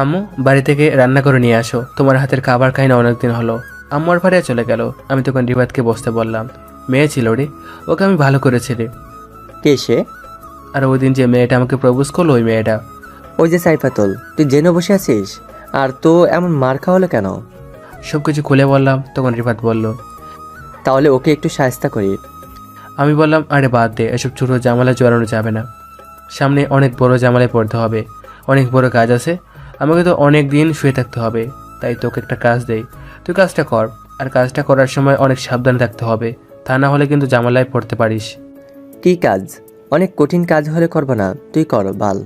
আম্মু, বাড়ি থেকে রান্না করে নিয়ে আসো, তোমার হাতের খাবার খাই না অনেকদিন হলো। আম্মু আর ফারিয়া চলে গেল। আমি তখন রিফাতকে বসতে বললাম। মেয়ে ছিল রে, ওকে আমি ভালো করেছি রে। কে সে? আর ওই দিন যে মেয়েটা আমাকে প্রপোজ করলো, ওই মেয়েটা। ওই যে সাইফাতুল, তুই জেনে বসে আছিস? আর তো এমন মার খাওয়ালো কেন? সব কিছু খুলে বললাম। তখন রিফাত বলল, তাহলে ওকে একটু সাহায্য করি। আমি বললাম, আরে বাদ দে, এসব ছোটো জামালায় জড়ানো যাবে না। সামনে অনেক বড় জামালায় পড়তে হবে, অনেক বড় কাজ আছে। আমাকে তো অনেক দিন শুয়ে থাকতে হবে। তাই তোকে একটা কাজ দেই, তুই কাজটা কর। আর কাজটা করার সময় অনেক সাবধানে থাকতে হবে, তা না হলে কিন্তু জামালায় পড়তে পারিস। কি কাজ? অনেক কঠিন কাজ হলে করবো না, তুই কর বাল।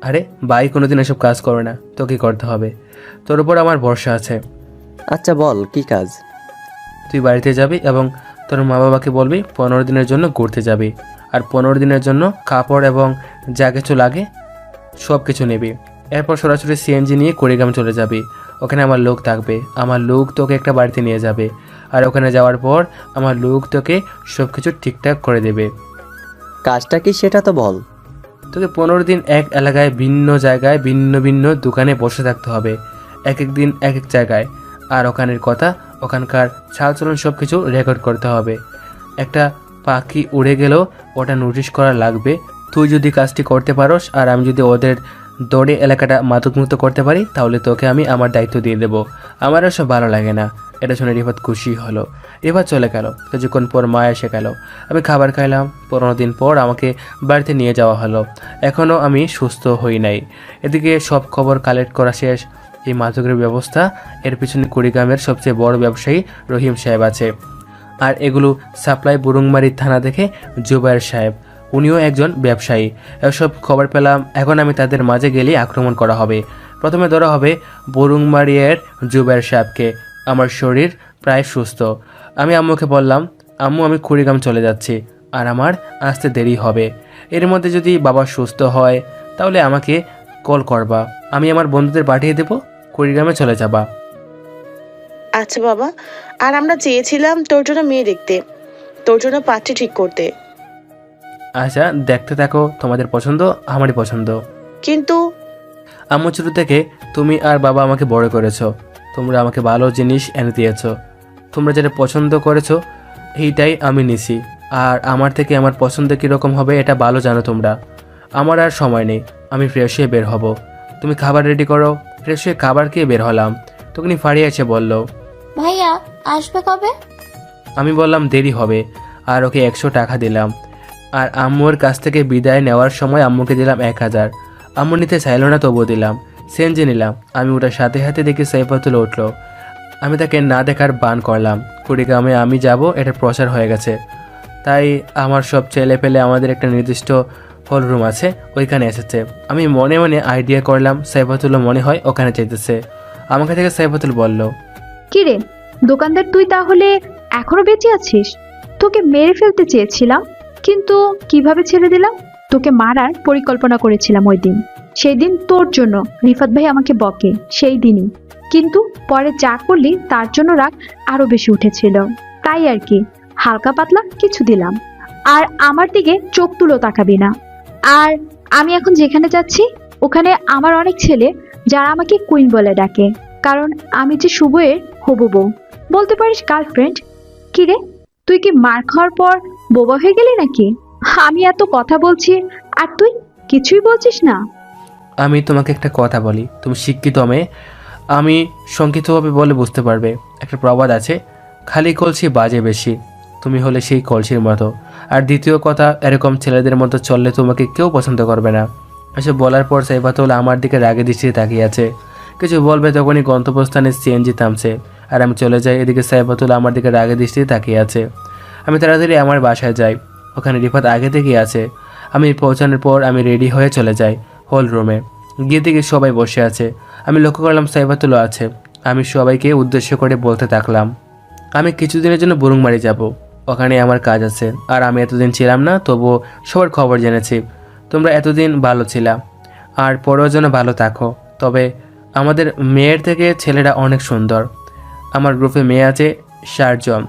আরে ভাই, কোনোদিন এসব কাজ করবে না, তোকে করতে হবে। তোর উপর আমার ভরসা আছে। আচ্ছা বল, কি কাজ? তুই বাড়িতে যাবি এবং তোর মা বাবাকে বলবি 15 দিনের জন্য ঘুরতে যাবি। আর 15 দিনের জন্য কাপড় এবং যা কিছু লাগে সব কিছু নিবি। এরপর সরাসরি সিএনজি নিয়ে কুড়িগ্রাম চলে যাবি। ওখানে আমার লোক থাকবে। আমার লোক তোকে একটা বাড়িতে নিয়ে যাবে। আর ওখানে যাওয়ার পর আমার লোক তোকে সব কিছু ঠিকঠাক করে দেবে। কাজটা কি সেটা তো বল। তোকে 15 দিন এক এলাকায় ভিন্ন জায়গায় ভিন্ন ভিন্ন দোকানে বসে থাকতে হবে, এক এক দিন এক এক জায়গায়। আর ওখানের কথা, ওখানকার চালচলন সব কিছু রেকর্ড করতে হবে। একটা পাখি উড়ে গেলেও ওটা নোটিশ করা লাগবে। তুই যদি কাজটি করতে পারোস আর আমি যদি ওদের দৌড়ে এলাকাটা মাদকমুক্ত করতে পারি, তাহলে তোকে আমি আমার দায়িত্ব দিয়ে দেবো। আমার এসব ভালো লাগে না। এটা শুনে রিফাত খুশি হলো। রিফাত চলে গেল। কিছুক্ষণ পর মা এসে গেল। আমি খাবার খাইলাম। 15 দিন পর আমাকে বাড়িতে নিয়ে যাওয়া হলো। এখনও আমি সুস্থ হই নাই। এদিকে সব খবর কালেক্ট করা শেষ। এই মাদকের ব্যবস্থা, এর পিছনে কুড়িগ্রামের সবচেয়ে বড় ব্যবসায়ী রহিম সাহেব আছে। আর এগুলো সাপ্লাই বুরুংমারি থানা থেকে জুবায়ের সাহেব, উনিও একজন ব্যবসায়ী। এসব খবর পেলাম। এখন আমি তাদের মাঝে গেলে আক্রমণ করা হবে। প্রথমে ধরা হবে বুরুংমারিয়ের জুবায়ের সাহেবকে। আমার শরীর প্রায় সুস্থ। আমি আম্মুকে বললাম, আম্মু আমি কুড়িগ্রাম চলে যাচ্ছি, আর আমার আসতে দেরি হবে। এর মধ্যে যদি বাবা সুস্থ হয় তাহলে আমাকে কল করবা, আমি আমার বন্ধুদের পাঠিয়ে দেবো, কুড়িগ্রামে চলে যাবা। আচ্ছা বাবা, আর আমরা চেয়েছিলাম তোর জন্য মেয়ে দেখতে, তোর জন্য পাত্রী ঠিক করতে। আচ্ছা দেখতে থাকো, তোমাদের পছন্দ আমারই পছন্দ। কিন্তু আম্মু ছোট থেকে তুমি আর বাবা আমাকে বড় করেছো। তোমরা আমাকে ভালো জিনিস এনে দিয়েছো। তোমরা যেটা পছন্দ করেছো এইটাই আমি নিছি। আর আমার থেকে আমার পছন্দ কীরকম হবে এটা ভালো জানো তোমরা। আমার আর সময় নেই, আমি ফ্রেশ হয়ে বের হব। তুমি খাবার রেডি করো। ফ্রেশ হয়ে খাবার খেয়ে বের হলাম। তখনই ফারিয়া এসে বলল, ভাইয়া আসবে কবে? আমি বললাম দেরি হবে, আর ওকে 100 টাকা দিলাম। আর আম্মুর কাছ থেকে বিদায় নেওয়ার সময় আম্মুকে দিলাম 1000। আম্মু নিতে চাইল না, তবুও দিলাম। সেনজি নিলাম। আমি ওটার সাথে সাথে দেখি সাইফাতুল উঠলো। আমি তাকে না দেখার বান করলাম। কুড়িগ্রামে আমি যাব এটা প্রচার হয়ে গেছে। তাই আমার সব ছেলে পেলে আমাদের একটা নির্দিষ্ট হল রুম আছে, ওইখানে এসেছে। আমি মনে মনে আইডিয়া করলাম সাইফাতুলও মনে হয় ওখানে যেতেছে। আমাকে থেকে সাইফাতুল বলল, কিরে দোকানদার, তুই তাহলে এখনো বেঁচে আছিস? তোকে মেরে ফেলতে চেয়েছিলাম, কিন্তু কিভাবে ছেড়ে দিলাম? তোকে মারার পরিকল্পনা করেছিলাম ওই দিন। সেই দিন তোর জন্য রিফাত ভাই আমাকে বকে, সেই দিনই। কিন্তু পরে যা করলি তার জন্য রাগ আরো বেশি উঠেছিল। তাই আর কি, হালকা পাতলা কিছু দিলাম। আর আমার দিকে চোখ তুলো তাকাবি না। আর আমি এখন যেখানে যাচ্ছি ওখানে আমার অনেক ছেলে যারা আমাকে কুইন বলে ডাকে, কারণ আমি যে শুভয়ের হবু বউ, বলতে পারিস গার্লফ্রেন্ড। কিরে তুই কি মার খাওয়ার পর বোবা হয়ে গেলি নাকি? আমি এত কথা বলছি আর তুই কিছুই বলছিস না। আমি তোমাকে একটা কথা বলি, তুমি শিক্ষিত মেয়ে, আমি সংক্ষিপ্তভাবে বলে বুঝতে পারবে। একটা প্রবাদ আছে, খালি কলসি বাজে বেশি। তুমি হলে সেই কলসির মতো। আর দ্বিতীয় কথা, এরকম ছেলেদের মতো চললে তোমাকে কেউ পছন্দ করবে না। এসব বলার পর সাইফাতুল আমার দিকে রাগে দৃষ্টিতে তাকিয়ে আছে। কিছু বলবে তখনই গন্তব্যস্থানে সিএনজি থামছে আর আমি চলে যাই। এদিকে সাইফাতুল আমার দিকে রাগে দৃষ্টিতে তাকিয়ে আছে। আমি তাড়াতাড়ি আমার বাসায় যাই। ওখানে রিফাত আগে থেকেই আছে। আমি পৌঁছানোর পর আমি রেডি হয়ে চলে যাই হল রুমে। গিয়ে দেখি সবাই বসে আছে। আমি লক্ষ্য করলাম সাইফাতুলও আছে। আমি সবাইকে উদ্দেশ্য করে বলতে থাকলাম, আমি কিছুদিনের জন্য বুরুংমারি যাব, ওখানে আমার কাজ আছে। আর আমি এতদিন ছিলাম না, তবুও সবার খবর জেনেছি। তোমরা এতদিন ভালো ছিলা, আর পরেও যেন ভালো থাকো। তবে আমাদের মেয়ের থেকে ছেলেরা অনেক সুন্দর। আমার গ্রুপে মেয়ে আছে 60 জন।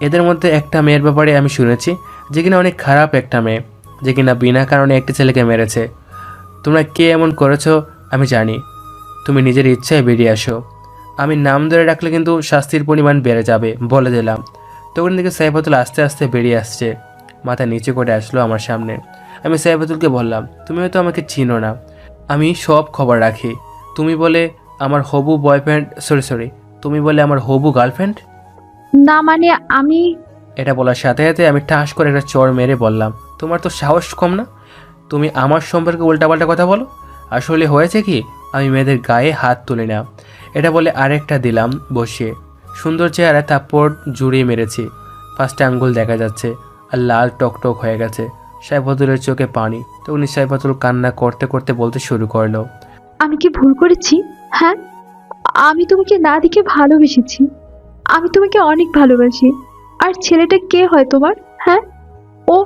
এদের মধ্যে একটা মেয়ের ব্যাপারে আমি শুনেছি যে কিনা অনেক খারাপ একটা মেয়ে, যে কিনা বিনা কারণে একটা ছেলেকে মেরেছে। তোমরা কে এমন করেছো আমি জানি। তুমি নিজের ইচ্ছায় বেরিয়ে আসো। আমি নাম ধরে রাখলে কিন্তু শাস্তির পরিমাণ বেড়ে যাবে, বলে দিলাম। তখন থেকে সাইফাতুল আস্তে আস্তে বেরিয়ে আসছে। মাথা নিচে করে আসলো আমার সামনে। আমি সাইফাতুলকে বললাম, তুমি হয়তো আমাকে চিনো না, আমি সব খবর রাখি। তুমি বলে আমার হবু বয়ফ্রেন্ড, সরি তুমি বলে আমার হবু গার্লফ্রেন্ড? না মানে আমি। এটা বলার সাথে সাথে আমি ঠাস করে একটা চড় মেরে বললাম, তোমার তো সাহস কম না? তুমি আমার সম্পর্কে উল্টাপাল্টা কথা বলো। আসলে হয়েছে কি, আমি মেয়েদের গায়ে হাত তুলি না। এটা বলে আরেকটা দিলাম বসিয়ে। সুন্দর চেহারা থাপ্পড় জুড়িয়ে মেরেছি। 5টা আঙ্গুল দেখা যাচ্ছে আর লাল টকটক হয়ে গেছে। সাইফাতুলের চোখে পানি। তখন সাইফাতুল কান্না করতে করতে বলতে শুরু করলো, আমি কি ভুল করেছি? হ্যাঁ, আমি তোমাকে না দেখে ভালোবেসেছি। আমি তোমাকে অনেক ভালোবাসি। আর ছেলেটা কে হয় তোমার? হ্যাঁ, ও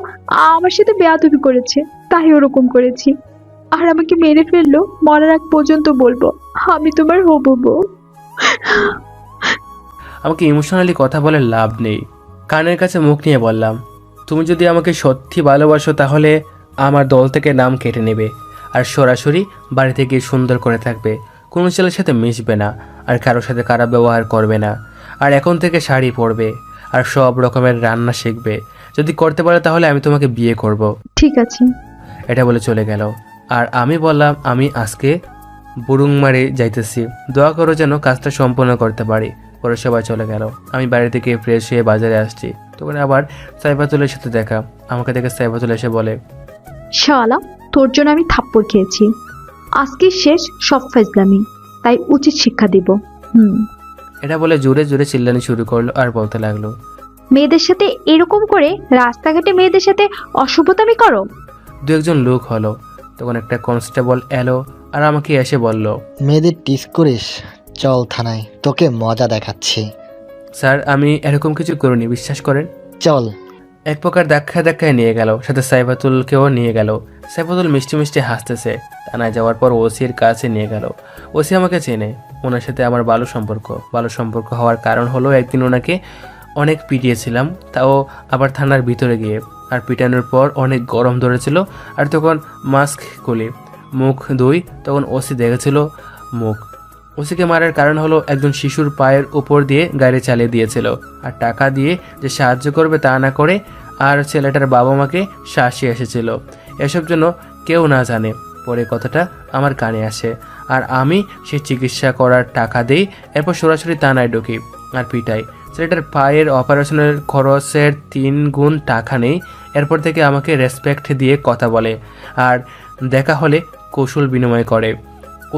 আমার সাথে বেয়াদবি করেছে, তাই ওরকম করেছি। আর আমাকে মেরে ফেললো, মরার আগ পর্যন্ত বলবো আমি তোমার হবু বউ। আমাকে ইমোশনালি কথা বলে লাভ নেই। কানের কাছে মুখ নিয়ে বললাম, তুমি যদি আমাকে সত্যি ভালোবাসো তাহলে আমার দল থেকে নাম কেটে নেবে আর সরাসরি বাড়িতে গিয়ে সুন্দর করে থাকবে। কোনো ছেলের সাথে মিশবে না, আর কারোর সাথে খারাপ ব্যবহার করবে না। আর এখন থেকে শাড়ি পরবে আর সব রকমের রান্না শিখবে। যদি করতে পারো তাহলে আমি তোমাকে বিয়ে করব। ঠিক আছে। এটা বলে চলে গেল। আর আমি বললাম, আমি আজকে বুরুংমারি যাইতেছি, দোয়া করো যেন কাজটা সম্পন্ন করতে পারি। পরে সবাই চলে গেল। আমি বাড়ি থেকে ফ্রেশ হয়ে বাজারে আসছি, তখন আবার সাইফাতুলের সাথে দেখা। আমাকে দেখে সাইফাতুল এসে বলে, শালা, তোর জন্য আমি থাপ্পড় খেয়েছি। আজকে শেষ সব ফাজলামি, তাই উচিত শিক্ষা দিব। এটা বলে জোরে জোরে চিল্লানি শুরু করলো আর বলতে লাগলো, মেয়েদের সাথে এরকম করে রাস্তাঘাটে মেয়েদের সাথে অসভ্যতামি করো? দু একজন লোক হলো। তখন একটা কনস্টেবল এলো আর আমাকে এসে বলল, মেয়েদের টিস করিস, চল থানায়, তোকে মজা দেখাচ্ছি। স্যার আমি এরকম কিছু করিনি, বিশ্বাস করেন। চল। এক প্রকার ধাক্কায় নিয়ে গেল, সাথে সাইফাতুলকেও নিয়ে গেল। সাইফাতুল মিষ্টি মিষ্টি হাসতেছে। থানায় যাওয়ার পর ওসির কাছে নিয়ে গেল। ওসি আমাকে চেনে, ওনার সাথে আমার ভালো সম্পর্ক হওয়ার কারণ হলো একদিন ওনাকে অনেক পিটিয়েছিলাম, তাও আবার থানার ভিতরে গিয়ে। আর পিটানোর পর অনেক গরম ধরেছিল, আর তখন মাস্ক খুলে মুখ ধুই, তখন ওসি দেখেছিল মুখ। ওসিকে মারার কারণ হলো একজন শিশুর পায়ের উপর দিয়ে গাড়ি চালিয়ে দিয়েছিল, আর টাকা দিয়ে যে সাহায্য করবে তা না করে, আর ছেলেটার বাবা মাকে শাসিয়ে এসেছিল। এসব জন্য কেউ না জানে, পরে কথাটা আমার কানে আসে, আর আমি সে চিকিৎসা করার টাকা দিই। এরপর সরাসরি থানায় ঢুকি আর পিটাই। ছেলেটার পায়ের অপারেশনের খরচের 3 গুণ টাকা নেই। এরপর থেকে আমাকে রেসপেক্ট দিয়ে কথা বলে, আর দেখা হলে কৌশল বিনিময় করে।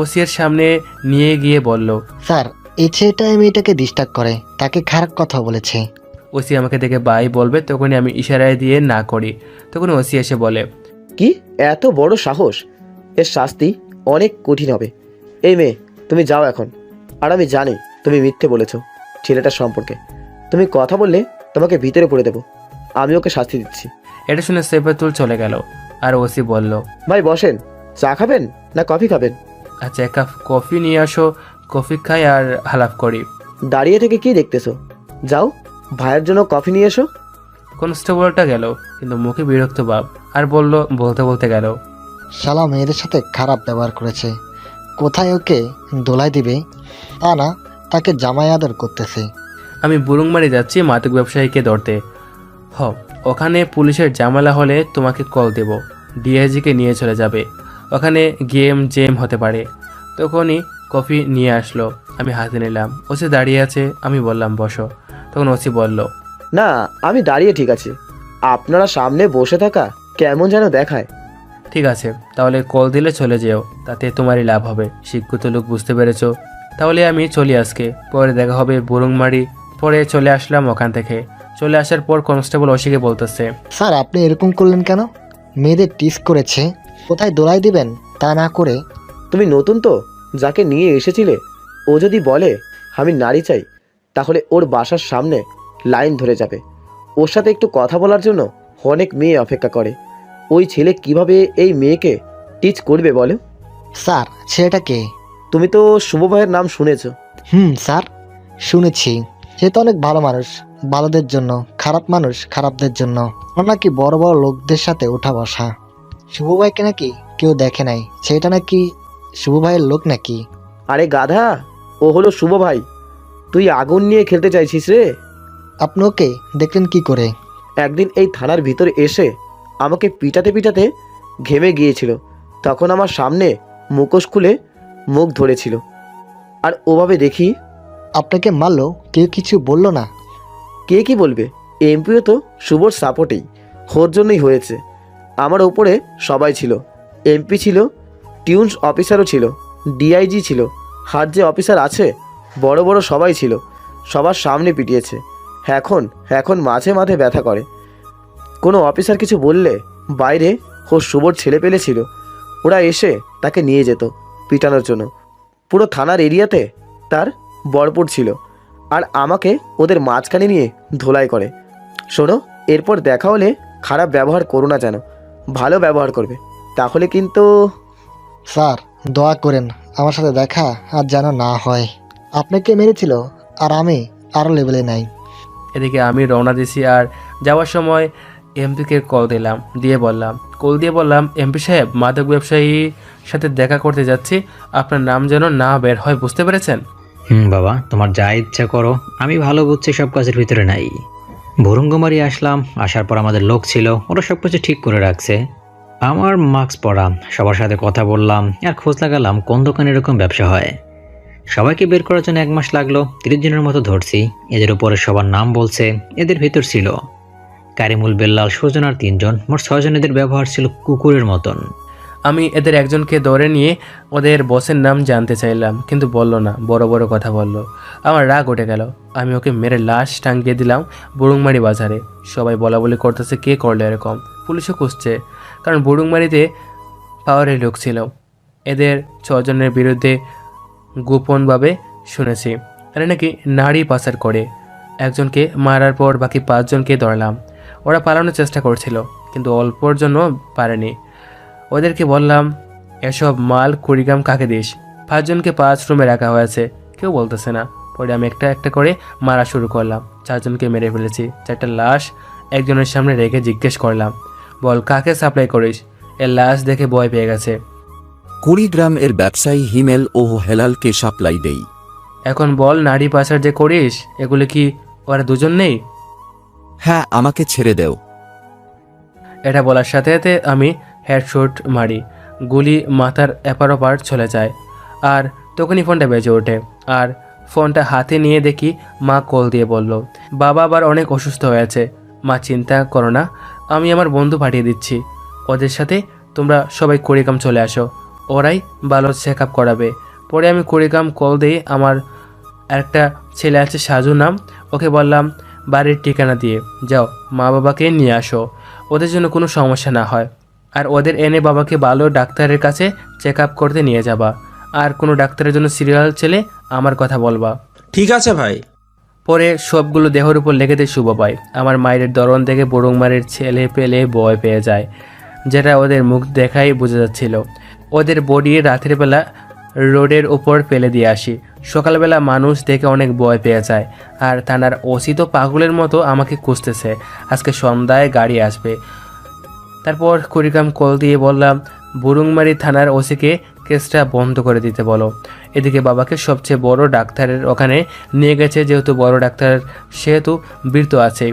ওসির সামনে নিয়ে গিয়ে বলল, স্যার, এই ছেলেটা মেয়েটাকে ডিস্টার্ব করে, তাকে খারাপ কথা বলেছে। ওসি আমাকে দেখে বাই বলবে, তখনই আমি ইশারায় দিয়ে না করি। তখন ওসি এসে বলে, কি এত বড় সাহস? এর শাস্তি অনেক কঠিন হবে। এই মেয়ে, তুমি যাও এখন। আর আমি জানি তুমি মিথ্যে বলেছো ছেলেটার সম্পর্কে। তুমি কথা বললে তোমাকে ভিতরে পড়ে দেবো। আমি ওকে শাস্তি দিচ্ছি। এটা শুনে সাইফাতুল চলে গেল। আর ওসি বলল, ভাই বসেন, চা খাবেন না কফি খাবেন? আচ্ছা, 1 কাপ কফি নিয়ে আসো, কফি খাই আর হালাপ করি। দাঁড়িয়ে থেকে কি দেখতেছো? যাও, ভাইয়ের জন্য কফি নিয়ে এসো। কনস্টেবলটা গেল, কিন্তু মুখে বিরক্ত ভাব, আর বলতে গেল, শালা মেয়েদের সাথে খারাপ ব্যবহার করেছে। কোথায় ওকে দোলাই দিবে, তা না তাকে জামাই আদর করতেছে। আমি বুরুংমারি যাচ্ছি মাদক ব্যবসায়ীকে ধরতে। ওখানে পুলিশের ঝামেলা হলে তোমাকে কল দেব, ডিআইজিকে নিয়ে চলে যাবে। ওখানে জেম হতে পারে। তখনই কফি নিয়ে আসলো, আমি হাতে নিলাম। ওসি দাঁড়িয়ে আছে, আমি বললাম বসো। তখন ওসি বলল, না আমি দাঁড়িয়ে ঠিক আছি, আপনারা সামনে বসে থাকা কেমন যেন দেখায়। ঠিক আছে, তাহলে কল দিলে চলে যেও, তাতে তোমারই লাভ হবে। শিক্ষিত লোক, বুঝতে পেরেছো? তাহলে আমি চলি আজকে, পরে দেখা হবে বুরুংমারি। পরে চলে আসলাম ওখান থেকে। চলে আসার পর কনস্টেবল ওসিকে বলতেছে, স্যার আপনি এরকম করলেন কেন? মেয়েদের টিস করেছে, কোথায় দোলাই দিবেন তা না করে। তুমি নতুন তো, যাকে নিয়ে এসেছিলে ও যদি বলে আমি নারী চাই, তাহলে ওর বাসার সামনে লাইন ধরে যাবে। ওর সাথে একটু কথা বলার জন্য অনেক মেয়ে অপেক্ষা করে। ওই ছেলে কিভাবে এই মেয়েকে টিচ করবে বলো? স্যার ছেলেটা কে? তুমি তো শুভ ভাইয়ের নাম শুনেছো? স্যার শুনেছি। সে তো অনেক ভালো মানুষ, ভালোদের জন্য, খারাপ মানুষ খারাপদের জন্য। ওর নাকি বড় বড় লোকদের সাথে ওঠা বসা। শুভ ভাইকে নাকি কেউ দেখে নাই, সেটা নাকি শুভ ভাইয়ের লোক নাকি? আরে গাধা, ও হলো শুভ ভাই। তুই আগুন নিয়ে খেলতে চাইছিস রে? আপনি ওকে দেখলেন কি করে? একদিন এই থানার ভিতরে এসে আমাকে পিটাতে ঘেমে গিয়েছিল। তখন আমার সামনে মুখোশ খুলে মুখ ধরেছিল, আর ওভাবে দেখি। আপনাকে মারলো, কেউ কিছু বললো না? কে কি বলবে? এমপিও তো শুভর সাপোর্টেই, ওর জন্যই হয়েছে। আমার ওপরে সবাই ছিল। এমপি ছিল, টিউনস অফিসারও ছিল, ডিআইজি ছিল, হার যে অফিসার আছে বড় বড় সবাই ছিল। সবার সামনে পিটিয়েছে। এখন মাঝে মাঝে ব্যথা করে। কোনো অফিসার কিছু বললে বাইরে ও শুভর ছেলে পেলে ছিল, ওরা এসে তাকে নিয়ে যেত পিটানোর জন্য। পুরো থানার এরিয়াতে তার বরপুর ছিল, আর আমাকে ওদের মাঝখানে নিয়ে ধোলাই করে। শোনো, এরপর দেখা হলে খারাপ ব্যবহার করো না, যেন ভালো ব্যবহার করবে, তাহলে কিন্তু। স্যার দয়া করেন আমার সাথে দেখা আর যেন না হয়। আপনাকে মেরেছিল আর আমি আরও লেভেলে নাই। এদিকে আমি রওনা দিছি, আর যাওয়ার সময় এমপিকে কল দিয়ে বললাম, এমপি সাহেব, মাদক ব্যবসায়ীর সাথে দেখা করতে যাচ্ছি, আপনার নাম যেন না বের হয়, বুঝতে পেরেছেন? বাবা, তোমার যা ইচ্ছা করো, আমি ভালো বুঝছি সব কাজের ভিতরে নাই। ভুরুঙ্গমারি আসলাম, আসার পর আমাদের লোক ছিল, ওরা সব কিছু ঠিক করে রাখছে। আমার মাস্ক পরা, সবার সাথে কথা বললাম আর খোঁজ লাগালাম কোন দোকানে এরকম ব্যবসা হয়। সবাইকে বের করার জন্য 1 মাস লাগলো। 30 জনের মতো ধরছি। এদের উপরে সবার নাম বলছে। এদের ভিতর ছিল কারিমুল, বেল্লাল, সুজন আর 3 জন। মোট 6 জন। এদের ব্যবহার ছিল কুকুরের মতন। আমি এদের একজনকে ধরে নিয়ে ওদের বসের নাম জানতে চাইলাম, কিন্তু বললো না, বড় বড় কথা বলল। আমার রাগ উঠে গেল। আমি ওকে মেরে লাশ টাঙ্গিয়ে দিলাম বুড়ুংমারি বাজারে। সবাই বলা বলি করতেছে কে করলো এরকম। পুলিশও খুঁজছে, কারণ বুড়ুংমারিতে পাওয়ারের লোক ছিল। এদের 6 জনের বিরুদ্ধে গোপনভাবে শুনেছি এরা নাকি নারী পাচার করে। একজনকে মারার পর বাকি 5 জনকে ধরলাম। ওরা পালানোর চেষ্টা করছিল, কিন্তু অল্পর জন্য পারেনি। ওদেরকে বললাম, এসব মাল কুড়িগ্রাম কাকে দিস? 5 জনকে 5 রুমে রাখা হয়েছে, কেউ বলতেছে না। পরে আমি একটা একটা করে মারা শুরু করলাম। 4 জনকে মেরে ফেলেছি। 4টা লাশ একজনের সামনে রেখে জিজ্ঞেস করলাম, বল কাকে সাপ্লাই করিস? এর লাশ দেখে ভয় পেয়ে গেছে। কুড়িগ্রাম এর ব্যবসায়ী হিমেল ও হেলালকে সাপ্লাই দেই। এখন বল, নারী পাচার যে করিস, এগুলো কি ওরা দুজন নেই? হ্যাঁ, আমাকে ছেড়ে দেও। এটা বলার সাথে সাথে আমি হেডশট মারি। গুলি মাথার এপার ওপার চলে যায়। আর তখনই ফোনটা বেজে ওঠে। আর ফোনটা হাতে নিয়ে দেখি মা কল দিয়ে বলল, বাবা আবার অনেক অসুস্থ হয়েছে। মা, চিন্তা করো না, আমি আমার বন্ধু পাঠিয়ে দিচ্ছি। ওদের সাথে তোমরা সবাই কুড়িগ্রাম চলে আসো, ওরাই ভালো চেক আপ করাবে। পরে আমি কুড়িগ্রাম কল দিয়ে আমার একটা ছেলে আছে সাজু নাম, ওকে বললাম বাড়ির ঠিকানা দিয়ে যাও, মা বাবাকে নিয়ে আসো, ওদের জন্য কোনো সমস্যা না হয়। আর ওদের এনে বাবাকে ভালো ডাক্তারের কাছে চেক আপ করতে নিয়ে যাবা। আর কোনো ডাক্তারের জন্য সিরিয়াল ছেলে আমার কথা বলবা। ঠিক আছে ভাই। পরে সবগুলো দেহের উপর লেগে দিয়ে শুভ পাই। আমার মায়ের দরন দেখে বুড়ুংমারির ছেলে পেলে ভয় পেয়ে যায়, যেটা ওদের মুখ দেখাই বোঝা যাচ্ছিল। ওদের বডি রাতের বেলা রোডের উপর ফেলে দিয়ে আসি। সকালবেলা মানুষ দেখে অনেক ভয় পেয়ে যায়। আর থানার ওসি তো পাগলের মতো আমাকে খুঁজতেছে, আজকে সন্ধ্যায় গাড়ি আসবে। তারপর কুড়িগ্রাম কল দিয়ে বললাম, বুড়ুংমারি থানার ওসিকে কেসটা বন্ধ করে দিতে বলো। এদিকে বাবাকে সবচেয়ে বড় ডাক্তারের ওখানে নিয়ে গেছে, যেহেতু বড় ডাক্তার সেহেতু বীর তো আছে,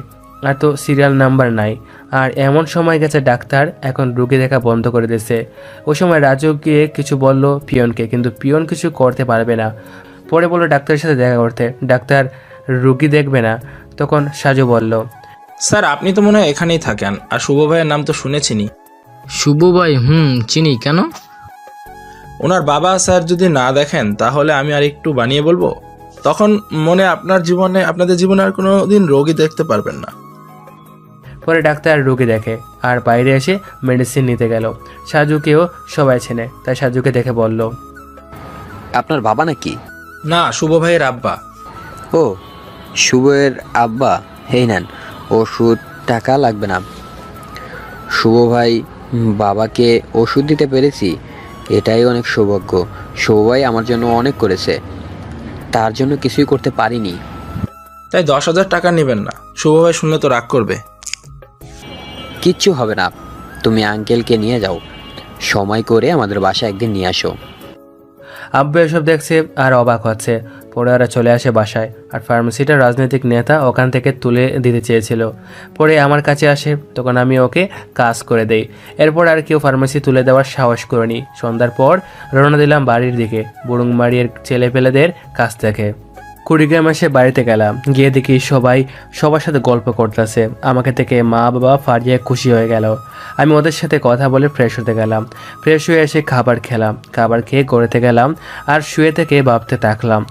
আর তো সিরিয়াল নাম্বার নাই। আর এমন সময় গেছে ডাক্তার এখন রুগী দেখা বন্ধ করে দিয়েছে। ওই সময় রাজু গিয়ে কিছু বলল পিয়নকে, কিন্তু পিয়ন কিছু করতে পারবে না। পরে বললো ডাক্তারের সাথে দেখা করতে, ডাক্তার রুগী দেখবে না। তখন সাজু বলল, স্যার আপনি তো মনে হয় এখানেই থাকেন, আর শুভ ভাইয়ের নাম তো শুনেছিনি। শুভ ভাই? চিনি। কেন? ওনার বাবা স্যার যদি না দেখেন তাহলে আমি আর একটু বানিয়ে বলবো, তখন মনে আপনাদের জীবনে আর কোনো দিন রোগী দেখতে পারবেন না। পরে ডাক্তার রুগী দেখে আর বাইরে এসে মেডিসিন নিতে গেল। সাজুকেও সবাই চেনে, তাই সাজুকে দেখে বলল, আপনার বাবা নাকি? না, শুভ ভাইয়ের আব্বা। ও, শুভের আব্বা। হেই নেন, ওষুধ, টাকা লাগবে না। শুভ ভাই বাবাকে ওষুধ দিতে পেরেছি, এটাই অনেক সৌভাগ্য। শুভ ভাই আমার জন্য অনেক করেছে, তার জন্য কিছুই করতে পারিনি। তাই 10,000 টাকা নেবেন না, শুভ ভাই শুনলে তো রাগ করবে। কিচ্ছু হবে না, তুমি আঙ্কেলকে নিয়ে যাও, সময় করে আমাদের বাসায় একদিন নিয়ে আসো। আব্বু এসব দেখছে আর অবাক হচ্ছে। পরে ওরা চলে আসে বাসায়। আর ফার্মেসিটা রাজনৈতিক নেতা ওখান থেকে তুলে দিতে চেয়েছিল। পরে আমার কাছে আসে, তখন আমি ওকে কাজ করে দেই। এরপর আর কেউ ফার্মেসি তুলে দেওয়ার সাহস করেনি। সন্ধ্যার পর রওনা দিলাম বাড়ির দিকে, বুড়ুংমারির ছেলেপেলেদের কাছ থেকে। কুড়িগ্রাম এসে বাড়িতে গেলাম, গিয়ে দেখি সবাই সবার সাথে গল্প করতেছে। আমাকে থেকে মা বাবা ফারিয়ে খুশি হয়ে গেল। আমি ওদের সাথে কথা বলে ফ্রেশ হতে গেলাম। ফ্রেশ হয়ে এসে খাবার খেলাম। খাবার খেয়ে গড়েতে গেলাম আর শুয়ে থেকে ভাবতে থাকলাম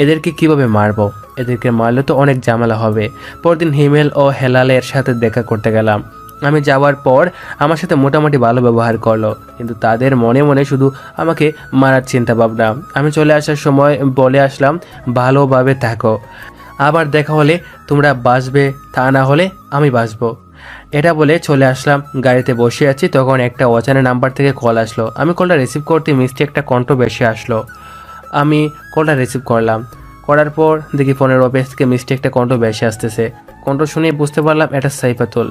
এদেরকে কিভাবে মারবো। এদেরকে মারলে তো অনেক ঝামেলা হবে। পরদিন হিমেল ও হেলালের সাথে দেখা করতে গেলাম। আমি যাওয়ার পর আমার সাথে মোটামুটি ভালো ব্যবহার করলো, কিন্তু তাদের মনে মনে শুধু আমাকে মারার চিন্তা ভাবনা। আমি চলে আসার সময় বলে আসলাম, ভালোভাবে থাকো, আবার দেখা হলে তোমরা বাঁচবে, তা না হলে আমি বাঁচবো। এটা বলে চলে আসলাম। গাড়িতে বসে আছি, তখন একটা অজানা নাম্বার থেকে কল আসলো। আমি কলটা রিসিভ করতে মিষ্টি একটা কণ্ঠ বেশি আসলো। আমি কলটা রিসিভ করলাম। করার পর দেখি ফোনের অফিস থেকে মিষ্টি একটা কণ্ঠ বেশি আসতেছে। কণ্ঠ শুনে বুঝতে পারলাম এটা সাইফাতুল।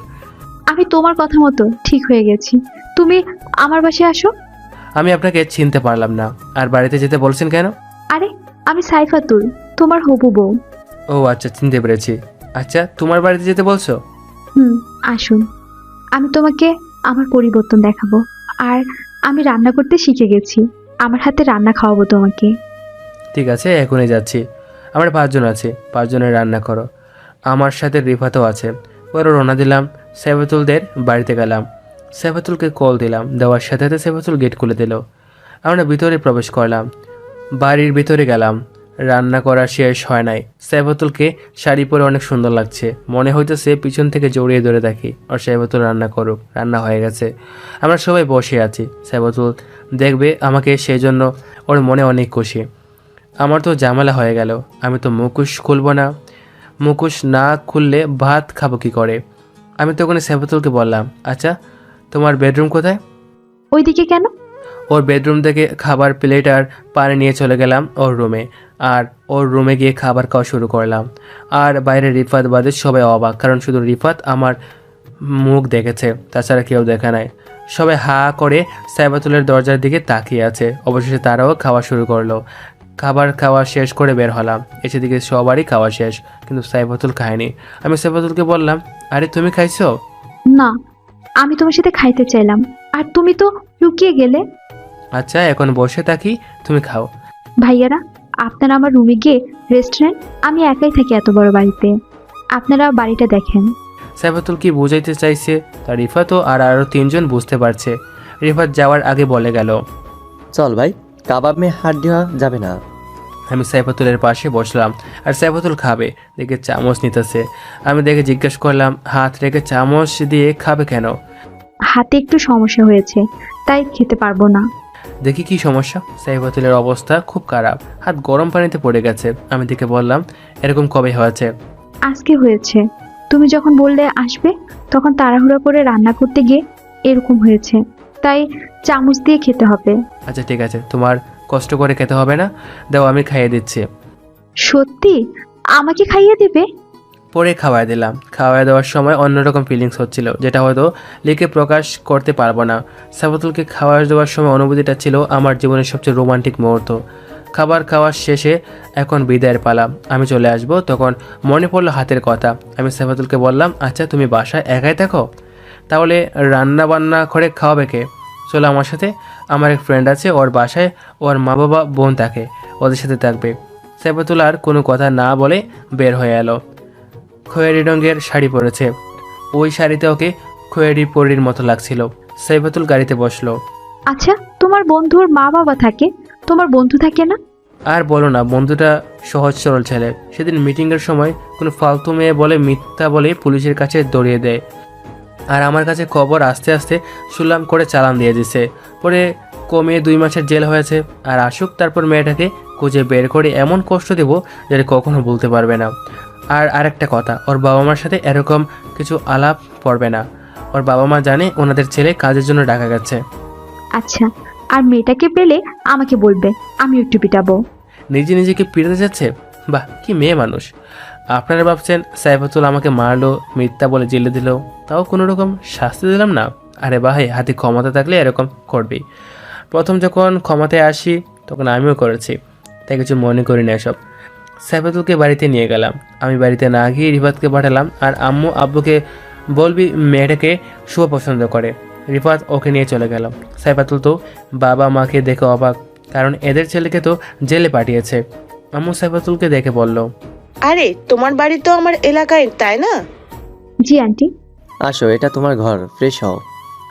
আমি তোমার কথা মতো ঠিক হয়ে গেছি, তুমি আমার বাসায় আসো। আমি আপনাকে চিনতে পারলাম না। আর বাড়িতে যেতে বলছেন কেন? আরে আমি সাইফাতুল, তোমার হবু বউ। ও আচ্ছা, চিনতে পেরেছি। আচ্ছা, তোমার বাড়িতে যেতে বলছো? আসুন, আমি তোমাকে আমার পরিবর্তন দেখাবো। আর আমি রান্না করতে শিখে গেছি, আমার হাতে রান্না খাওয়াবো তোমাকে। ঠিক আছে, এখনই যাচ্ছি। আমরা 5 জন আছি, 5 জনের রান্না করো। আমার সাথে রিফাতও আছে। পরে রওনা দিলাম, সাইফাতুলদের বাড়িতে গেলাম। সাইফাতুলকে কল দিলাম, দেওয়ার সাথে সাথে সাইফাতুল গেট খুলে দিল। আমরা ভিতরে প্রবেশ করলাম, বাড়ির ভিতরে গেলাম। রান্না করা শেষ হয় নাই। সাইফাতুলকে শাড়ি পরে অনেক সুন্দর লাগছে, মনে হইতেছে পিছন থেকে জড়িয়ে ধরে থাকি আর সাইফাতুল রান্না করুক। রান্না হয়ে গেছে, আমরা সবাই বসে আছি। সাইফাতুল দেখবে আমাকে, সেই জন্য ওর মনে অনেক খুশি। আমার তো ঝামেলা হয়ে গেল, আমি তো মুখোশ খুলবো না। মুখোশ না খুললে ভাত খাবো কি করে? আমি তখন সাইফাতুলকে বললাম, আচ্ছা তোমার বেডরুম কোথায়? ওইদিকে কেন? ওর বেডরুম থেকে খাবার প্লেট আর পানি নিয়ে চলে গেলাম ওর রুমে, আর ওর রুমে গিয়ে খাবার খাওয়া শুরু করলাম। আর বাইরে রিফাত বাদে সবাই অবাক, কারণ শুধু রিফাত আমার মুখ দেখেছে, তাছাড়া কেউ দেখে নাই। সবাই হা করে সাইফাতুলের দরজার দিকে তাকিয়ে আছে। অবশেষে তারাও খাওয়া শুরু করলো। খাবার খাওয়া শেষ করে বের হলাম, এসে দিকে সবারই খাওয়া শেষ, কিন্তু সাইফাতুল খায়নি। আমি সাইফাতুলকে বললাম, আরে তুমি খাইছো? না, আমি তোমার সাথে খাইতে চাইলাম, আর তুমি তো লুকিয়ে গেলে। আচ্ছা এখন বসে থাকি, তুমি খাও। ভাইয়ারা, আপনারা আমার রুমে গিয়ে রেস্টুরেন্ট, আমি একাই থাকি এত বড় বাড়িতে, আপনারা বাড়িটা দেখেন। সাইফাতুল কি বুঝাইতে চাইছে তা রিফাতও আর আরও 3 জন বুঝতে পারছে। রিফাত যাওয়ার আগে বলে গেল, চল ভাই, কাবাব মে হাত দেওয়া যাবে না। আমি সাইফাতুলের পাশে বসলাম, আর সাইফাতুল খাবে দেখে চামচ নিতেছে। আমি দেখে জিজ্ঞেস করলাম, হাত রেখে চামচ দিয়ে খাবে কেন? হাতে একটু সমস্যা হয়েছে, তাই খেতে পারবো না। দেখি কি সমস্যা? সাইফাতুলের অবস্থা খুব খারাপ, হাত গরম পানিতে পড়ে গেছে। আমি দেখে বললাম, এরকম কবে হয়েছে? আজকে হয়েছে, তুমি যখন বললে আসবে তখন তাড়াহুড়া করে রান্না করতে গিয়ে এরকম হয়েছে, তাই চামচ দিয়ে খেতে হবে। আচ্ছা ঠিক আছে, তোমার কষ্ট করে খেতে হবে না, দাও আমি খাইয়ে দিচ্ছি। সত্যি আমাকে খাইয়ে দেবে? পরে খাওয়াই দিলাম। খাওয়াই দেওয়ার সময় অন্যরকম ফিলিংস হচ্ছিল, যেটা হয়তো লিখে প্রকাশ করতে পারবো না। সাইফাতুলকে খাওয়া দেওয়ার সময় অনুভূতিটা ছিল আমার জীবনের সবচেয়ে রোমান্টিক মুহূর্ত। খাবার খাওয়ার শেষে এখন বিদায়ের পালা, আমি চলে আসব। তখন মনে পড়লো হাতের কথা। আমি সাইফাতুলকে বললাম, আচ্ছা তুমি বাসায় একাই থাকো, তাহলে রান্না বান্না করে খাওয়াবে কে? চলো আমার সাথে, আমার এক ফ্রেন্ড আছে, ওর বাসায় ওর মা বাবা বোন থাকে, ওদের সাথে থাকবে। সাইফাতুল আর কোনো কথা না বলে বের হয়ে এলো। খয়েরি রঙের শাড়ি পরেছে, ওই শাড়িতে ওকে খয়েরি পরীর মতো লাগছিল। সাইফাতুল গাড়িতে বসলো। আচ্ছা, তোমার বন্ধুর মা বাবা থাকে, তোমার বন্ধু থাকে না? আর বলো না, বন্ধুটা সহজ সরল ছেলে। সেদিন মিটিংয়ের সময় কোনো ফালতু মেয়ে বলে মিথ্যা বলে পুলিশের কাছে দৌড়িয়ে দেয়, আর আমার কাছে খবর আস্তে আস্তে সুলাম করে চালান দিয়ে দিছে। পরে কমিয়ে 2 মাসের জেল হয়েছে। আর আসুক, তারপর মেয়েটাকে খুঁজে বের করে এমন কষ্ট দেব যেটা কখনো বলতে পারবে না। আর আরেকটা কথা, ওর বাবা মার সাথে এরকম কিছু আলাপ পড়বে না। ওর বাবা মা জানে ওনাদের ছেলে কাজের জন্য ডাকা গেছে। আচ্ছা, আর মেয়েটাকে পেলে আমাকে বলবে, আমি একটু পিটাবো। নিজে নিজেকে পিটাতে যাচ্ছে? বাহ, কি মেয়ে মানুষ! আপনারা ভাবছেন সাইফাতুল আমাকে মারলো, মিথ্যা বলে জেলে দিল, তাও কোনো রকম শাস্তি দিলাম না? আরে ভাই, হাতে ক্ষমতা থাকলে এরকম করবেই। প্রথম যখন ক্ষমতায় আসি তখন আমিও করেছি, তাই কিছু মনে করি না এসব। সাইফাতুলকে বাড়িতে নিয়ে গেলাম। আমি বাড়িতে না গিয়ে রিফাতকে পাঠালাম, আর আম্মু আব্বুকে বলবি মেয়েটাকে শুভ পছন্দ করে। রিফাত ওকে নিয়ে চলে গেল। সাইফাতুল তো বাবা মাকে দেখে অবাক, কারণ এদের ছেলেকে তো জেলে পাঠিয়েছে। আম্মু সাইফাতুলকে দেখে বলল, আরে তোমার বাড়ি তো আমার এলাকায়, তাই না? জি আন্টি। আসো, এটা তোমার ঘর, ফ্রেশ হও।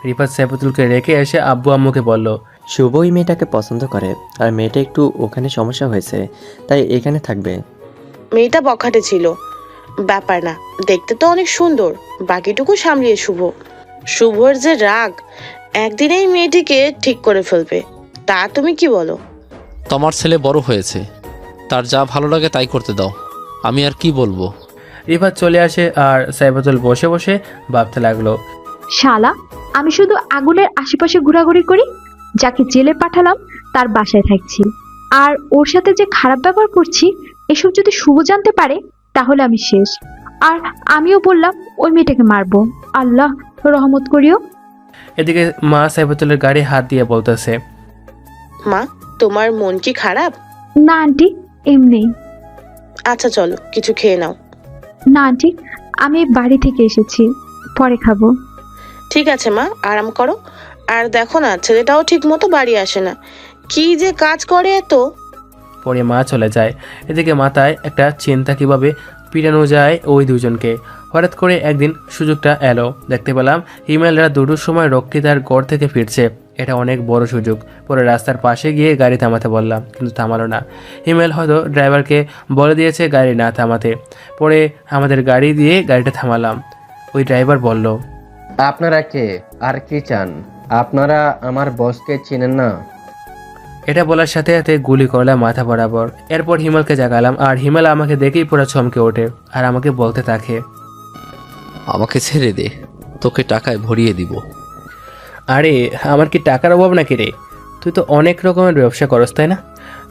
রিফাত সাইফাতুলকে রেখে এসে আব্বু আম্মুকে বলল, শুভ ওই মেয়েটাকে পছন্দ করে, আর মেয়েটা একটু ওখানে সমস্যা হয়েছে, তাই এখানে থাকবে। মেয়েটা বখাটে ছিল, ব্যাপার না, দেখতে তো অনেক সুন্দর, বাকিটুকু সামলিয়ে শুভর যে রাগ, একদিনেই মেয়েটিকে ঠিক করে ফেলবে। তা তুমি কি বলো? তোমার ছেলে বড় হয়েছে, তার যা ভালো লাগে তাই করতে দাও, আমি আর কি বলবো। রিফাত চলে আসে, আর সাইফাতুল বসে বসে ভাবতে লাগলো, শালা, আমি শুধু আগুনের আশেপাশে ঘোরাঘুরি করি, যাকে জেলে পাঠালাম তার বাসায় থাকছি, আর ওর সাথে যে খারাপ ব্যবহার করছি, এসব যদি শুভ জানতে পারে তাহলে আমি শেষ। আর আমিও বললাম ওই মেয়েটাকে মারবো, আল্লাহ রহমত করিও। এদিকে মা সাইফাতুলের গাড়ি হাত দিয়ে বলতেছে, মা, তোমার মন কি খারাপ? না আন্টি, এমনি। আচ্ছা চলো, কিছু খেয়ে নাও। না আন্টি, আমি বাড়ি থেকে এসেছি, পরে খাবো। ঠিক আছে মা, আরাম করো। আর দেখো না, ছেলেটাও ঠিক মতো বাড়ি আসে না, কি যে কাজ করে এত। পরে মা চলে যায়। এদিকে মাথায় একটা চিন্তা, কিভাবে পিটানো যায় ওই দুজনকে। হঠাৎ করে একদিন সুযোগটা এলো। দেখতে পেলাম হিমেলরা দুটোর সময় রক্ষিতার ঘর থেকে ফিরছে। এটা অনেক বড় সুযোগ। পরে রাস্তার পাশে গিয়ে গাড়ি থামাতে বললাম, কিন্তু থামালো না। হিমেল হয়তো ড্রাইভারকে বলে দিয়েছে গাড়ি না থামাতে। পরে আমাদের গাড়ি দিয়ে গাড়িটা থামালাম। ওই ড্রাইভার বলল, আপনারা কে আর কি চান? আপনারা আমার বসকে চিনেন না? এটা বলার সাথে সাথে গুলি করলাম মাথা বরাবর। এরপর হিমেলকে জাগালাম, আর হিমেল আমাকে দেখেই পুরো চমকে ওঠে আর আমাকে বলতে থাকে, আমাকে ছেড়ে দে, তোকে টাকায় ভরিয়ে দিব। আরে আমার কি টাকার অভাব নাকি রে? তুই তো অনেক রকমের ব্যবসা করস, তাই না?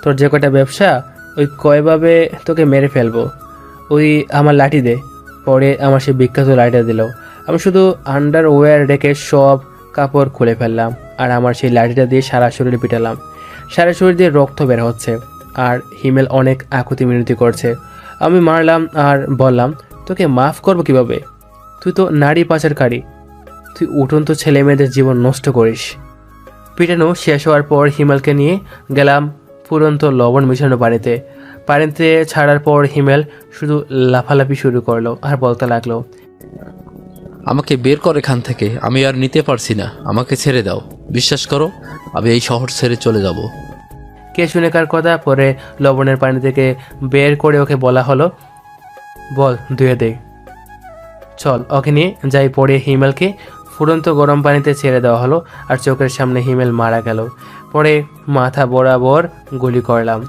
তোর যে কটা ব্যবসা, ওই কয়ভাবে তোকে মেরে ফেলবো। ওই আমার লাঠি দে। পরে আমার সেই বিখ্যাত লাঠিটা দিল। আমি শুধু আন্ডারওয়্যার রেখে সব কাপড় খুলে ফেললাম, আর আমার সেই লাঠিটা দিয়ে সারা শরীরে পিটালাম। সারা শরীর দিয়ে রক্ত বের হচ্ছে, আর হিমেল অনেক আকুতি মিনতি করছে। আমি মারলাম আর বললাম, তোকে মাফ করবো কিভাবে? তুই তো নারী পাচারকারী। তুই উঠন্ত ছেলে মেয়েদের জীবন নষ্ট করিস। পিটানো শেষ হওয়ার পর হিমেলকে নিয়ে গেলাম ফুরন্ত লবণ মিশানো পানিতে ছাড়ার পর হিমেল শুধু লাফালাফি শুরু করলো আর বলতে লাগলো, আমাকে বের কর এখান থেকে, আমি আর নিতে পারছি না, আমাকে ছেড়ে দাও। বিশ্বাস করো, আমি এই শহর ছেড়ে চলে যাব। কে শুনে কার কথা। পরে লবণের পানি থেকে বের করে ওকে বলা হলো, বল ধুয়ে দে। চল ওকে নিয়ে যাই। পরে হিমেলকে ফুরন্ত গরম পানিতে ছেড়ে দেওয়া হলো, আর চোখের সামনে হিমেল মারা গেল। পরে মাথা বরাবর গুলি করলাম।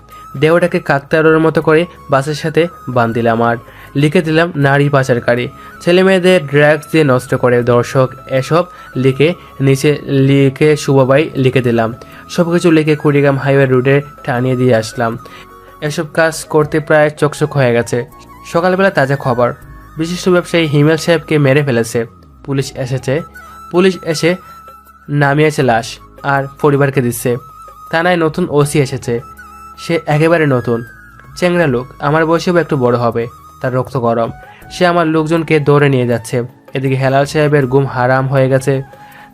দেহটাকে কাকতারোর মতো করে বাসের সাথে বাঁধ দিলাম, আর লিখে দিলাম নারী পাচারকারী, ছেলে মেয়েদের ড্রাগস দিয়ে নষ্ট করে দর্শক, এসব নিচে লিখে শুভবাই লিখে দিলাম। সব কিছু লিখে কুড়িগ্রাম হাইওয়ে রোডে টানিয়ে দিয়ে আসলাম। এসব কাজ করতে প্রায় চকচক হয়ে গেছে। সকালবেলা তাজা খবর, বিশিষ্ট ব্যবসায়ী হিমেল সাহেবকে মেরে ফেলেছে। পুলিশ এসে নামিয়েছে লাশ আর পরিবারকে দিচ্ছে। থানায় নতুন ওসি এসেছে। সে একেবারে নতুন, চ্যাংরা লোক, আমার বয়সেও একটু বড় হবে। তার রক্ত গরম। সে আমার লোকজনকে দৌড়ে নিয়ে যাচ্ছে। এদিকে হেলাল সাহেবের ঘুম হারাম হয়ে গেছে।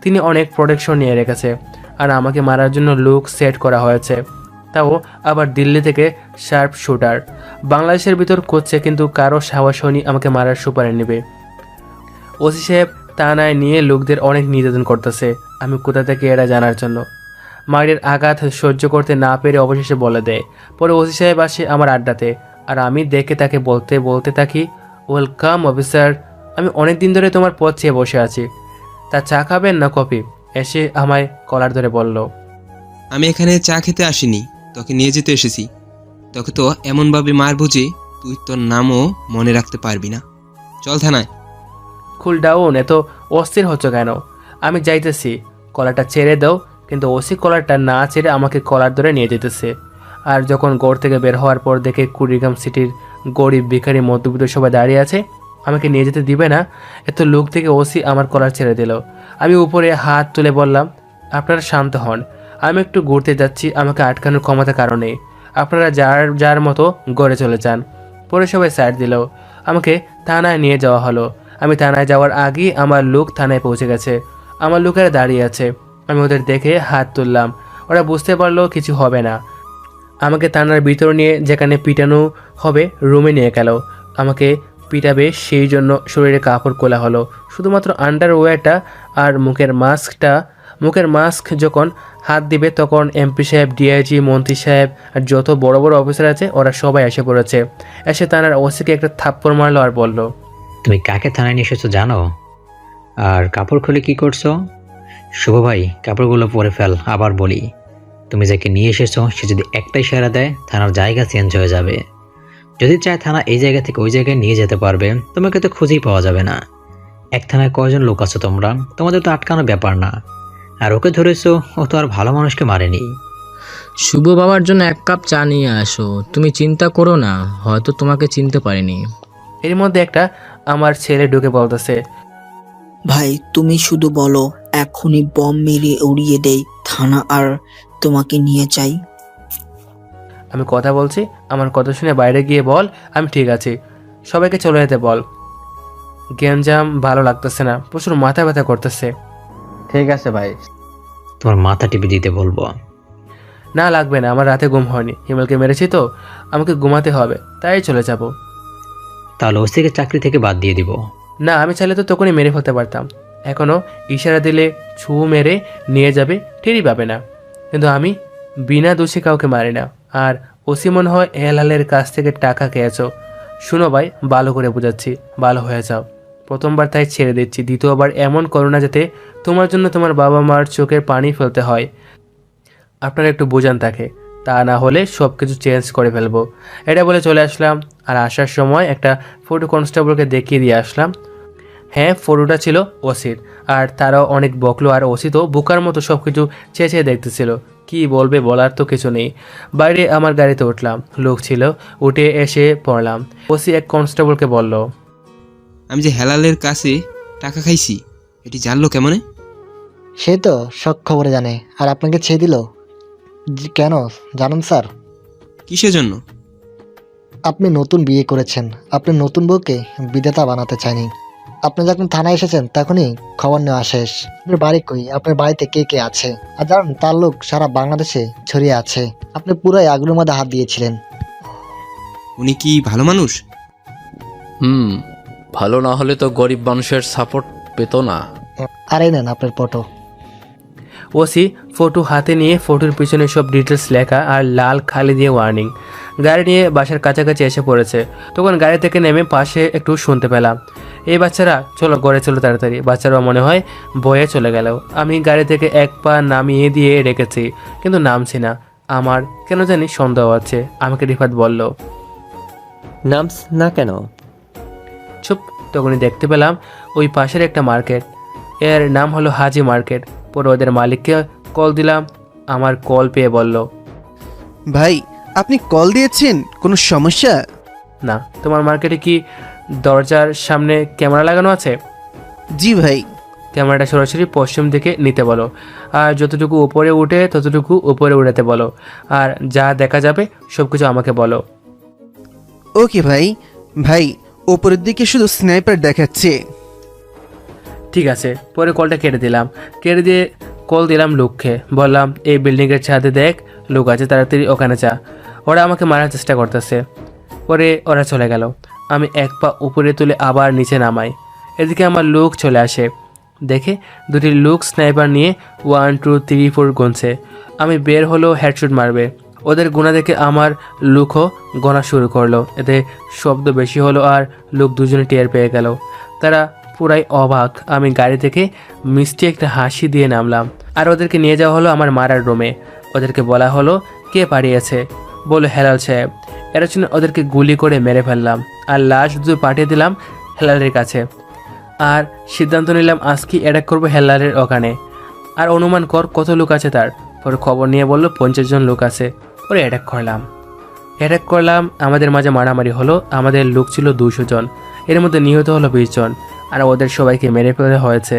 তিনি অনেক প্রোটেকশন নিয়ে রেখেছে, আর আমাকে মারার জন্য লুক সেট করা হয়েছে। তাও আবার দিল্লি থেকে শার্প শুটার। বাংলাদেশের ভিতর করছে, কিন্তু কারো সাহস হয়নি আমাকে মারার সুপারি নেবে। ওসি সাহেব থানায় নিয়ে লোকদের অনেক নির্যাতন করতেছে। আমি কোথা থেকে এরা জানার জন্য। মায়ের আঘাত সহ্য করতে না পেরে অবশেষে বলে দেয়। পরে ওসি সাহেব আসে আমার আড্ডাতে, আর আমি দেখে তাকে বলতে থাকি, ওয়েলকাম অফিসার, আমি অনেক দিন ধরে তোমার পথ চেয়ে বসে আছি। তা চা খাবেন না কফি? এসে আমায় কলার ধরে বলল, আমি এখানে চা খেতে আসিনি, তোকে নিয়ে যেতে এসেছি। তোকে তো এমনভাবে মারবো যে তুই তোর নামও মনে রাখতে পারবি না। চল থানায়। কুল ডাউন, এত অস্থির হচ্ছ কেন? আমি যাইতেছি, কলারটা ছেড়ে দাও। কিন্তু ওসি কলারটা না ছেড়ে আমাকে কলার ধরে নিয়ে যেতেছে। আর যখন গড় থেকে বের হওয়ার পর দেখে কুড়িগ্রাম সিটির গরিব ভিখারি মধ্যবিত্ত সবাই দাঁড়িয়ে আছে, আমাকে নিয়ে যেতে দিবে না, এত লোক থেকে ওসি আমার কলার ছেড়ে দিল। আমি উপরে হাত তুলে বললাম, আপনারা শান্ত হন, আমি একটু ঘুরতে যাচ্ছি, আমাকে আটকানোর ক্ষমতা কারণে আপনারা যার মতো গড়ে চলে যান। পরে সবাই সাইড দিল। আমাকে থানায় নিয়ে যাওয়া হলো। আমি থানায় যাওয়ার আগেই আমার লোক থানায় পৌঁছে গেছে। আমার লোকেরা দাঁড়িয়ে আছে। আমি ওদের দেখে হাত তুললাম। ওরা বুঝতে পারলো কিছু হবে না। আমাকে থানার ভিতর নিয়ে যেখানে পিটানো হবে রুমে নিয়ে গেল। আমাকে পিটাবে সেই জন্য শরীরে কাপড় খোলা হলো, শুধুমাত্র আন্ডারওয়্যারটা আর মুখের মাস্ক যখন হাত দিবে তখন এমপি সাহেব, ডিআইজি, মন্ত্রী সাহেব আর যত বড় বড় অফিসার আছে ওরা সবাই এসে পড়েছে। এসে থানার ওসিকে একটা থাপ্পড় মারলো আর বলল, তুমি কাকে থানায় নিয়ে এসেছো জানো? আর কাপড় খুলে কি করছো? শুভ ভাই, কাপড়গুলো পরে ফেল। আবার বলি, তুমি যাকে নিয়ে এসেছো সে যদি একটাই ইশারা দেয়, থানার জায়গা চেঞ্জ হয়ে যাবে। যদি চায় থানা এই জায়গা থেকে ওই জায়গায় নিয়ে যেতে পারবে, তোমাকে তো খুঁজেই পাওয়া যাবে না। এক থানায় কয়জন লোক আছো তোমরা? তোমাদের তো আটকানো ব্যাপার না। আর ওকে ধরেছো, ও তো আর ভালো মানুষকে মারেনি। শুভ বাবার জন্য 1 কাপ চা নিয়ে আসো। তুমি চিন্তা করো না, হয়তো তোমাকে চিনতে পারিনি। এর মধ্যে একটা আমার ছেলে ঢুকে বলতেছে, ভাই তুমি শুধু বলো, এখনই বম মেরে উড়িয়ে দেই থানা, আর তোমাকে নিয়ে যাই। আমি কথা বলছি, আমার কথা শুনে বাইরে গিয়ে বল আমি ঠিক আছি। সবাইকে চলে যেতে বল। গ্যাঞ্জাম ভালো লাগতেছে না, প্রচুর মাথা ব্যথা করতেছে। ঠিক আছে ভাই। তোমার মাথা টিপে দিতে বলবো। না লাগবে না, আমার রাতে ঘুম হয়নি, হিমেলকে মেরেছি তো, আমাকে ঘুমাতে হবে, তাই চলে যাব। তাহলে ওসিকে চাকরি থেকে বাদ দিয়ে দিব। না, আমি চাইলে তো তখনই মেরে ফেলতে পারতাম। এখনও ইশারা দিলে ছু মেরে নিয়ে যাবে, টেরই পাবে না। কিন্তু আমি বিনা দোষী কাউকে মারি না। আর ওসি মনে হয় হেলালের কাছ থেকে টাকা খেয়েছ। শুনো ভাই, ভালো করে বোঝাচ্ছি, ভালো হয়ে যাও। প্রথমবার তাই ছেড়ে দিচ্ছি, দ্বিতীয়বার এমন করো না যাতে তোমার জন্য তোমার বাবা মার চোখের পানি ফেলতে হয়। আপনারা একটু বোঝান তাকে, তা না হলে সব কিছু চেঞ্জ করে ফেলবো। এটা বলে চলে আসলাম। আর আসার সময় একটা ফটো কনস্টেবলকে দেখিয়ে দিয়ে আসলাম। হ্যাঁ, ফটোটা ছিল ওসির, আর তারাও অনেক বকলো। আর ওসি তো বোকার মতো সব কিছু চেয়ে চেয়ে দেখতেছিল। কি বলবে, বলার তো কিছু নেই। বাইরে আমার গাড়িতে উঠলাম, লোক ছিল, উঠে এসে পড়লাম। ওসি এক কনস্টেবলকে বলল, আমি যে হেলালের কাছে টাকা খাইছি এটি জানলো কেমনে? সে তো সব খবরে জানে। আর আপনাকে ছেড়ে দিল কেন জানুন স্যার? কিসের জন্য? আপনি নতুন বিয়ে করেছেন, আপনি নতুন বউকে বিধাতা বানাতে চাইনি। আপনি যখন থানায় এসেছেন তখনই খবর নেওয়া শেষ। আপনার বাড়ি কই, আপনার বাড়িতে কে কে আছে? আর জানেন তার লোক সারা বাংলাদেশে ছড়িয়ে আছে। আপনি পুরাই আগুনের মধ্যে হাত দিয়েছিলেন। উনি কি ভালো মানুষ? ভালো না হলে তো গরিব মানুষের সাপোর্ট পেত না। আর এই নেন আপনার ফটো। ওসি ফটো হাতে নিয়ে ফটোর পিছনে সব ডিটেলস লেখা আর লাল খালি দিয়ে ওয়ার্নিং। গাড়ি নিয়ে বাসার কাছাকাছি এসে পড়েছে। তখন গাড়ি থেকে নেমে পাশে একটু শুনতে পেলাম, এই বাচ্চারা চলো ঘরে চলো তাড়াতাড়ি। বাচ্চারা মনে হয় বয়ে চলে গেল। আমি গাড়ি থেকে এক পা নামিয়ে দিয়ে রেখেছি, কিন্তু নামছি না। আমার কেন জানি সন্দেহ আছে। আমাকে রিফাত বলল, নামস না কেন? চুপ। তখনই দেখতে পেলাম ওই পাশের একটা মার্কেট, এর নাম হলো হাজি মার্কেট। পরে ওদের মালিককে কল দিলাম। আমার কল পেয়ে বলল, ভাই আপনি কল দিয়েছেন, কোনো সমস্যা? না। তোমার মার্কেটে কি দরজার সামনে ক্যামেরা লাগানো আছে? জি ভাই। ক্যামেরাটা সরাসরি পশ্চিম দিকে নিতে বলো, আর যতটুকু উপরে উঠে ততটুকু উপরে উঠাতে বলো, আর যা দেখা যাবে সব কিছু আমাকে বলো। ওকে ভাই। ভাই ওপরের দিকে শুধু স্নাইপার দেখাচ্ছে। ঠিক আছে। পরে কলটা কেটে দিলাম। কেটে দিয়ে কল দিলাম লোককে, বললাম এই বিল্ডিংয়ের ছাদে দেখ লোক আছে, তাড়াতাড়ি ওখানে যা, ওরা আমাকে মারার চেষ্টা করতেছে। পরে ওরা চলে গেল। আমি এক পা উপরে তুলে আবার নিচে নামাই। এদিকে আমার লোক চলে আসে। দেখে দুটি লোক স্নাইপার নিয়ে 1 2 3 4 গুনছে। আমি বের হলো হেডশট মারবে। ওদের গোনা দেখে আমার লুকও গোনা শুরু করলো। এতে শব্দ বেশি হলো আর লোক দুজনে টের পেয়ে গেল। তারা পুরাই অবাক। আমি গাড়ি থেকে মিষ্টি একটা হাসি দিয়ে নামলাম, আর ওদেরকে নিয়ে যাওয়া হলো আমার মারার রুমে। ওদেরকে বলা হলো কে পাঠিয়েছে, বলে হেলাল সাহেব। এরা জন্য ওদেরকে গুলি করে মেরে ফেললাম, আর লাশ দুটো পাঠিয়ে দিলাম হেলালের কাছে। আর সিদ্ধান্ত নিলাম আজকে অ্যাটাক করবো হেলালের ওখানে। আর অনুমান কর কত লোক আছে তার। পরে খবর নিয়ে বললো 50 জন লোক আছে। ওরে অ্যাটাক করলাম। আমাদের মাঝে মারামারি হলো। আমাদের লোক ছিল 200 জন, এর মধ্যে নিহত হলো 20 জন, আর ওদের সবাইকে মেরে ফেলা হয়েছে।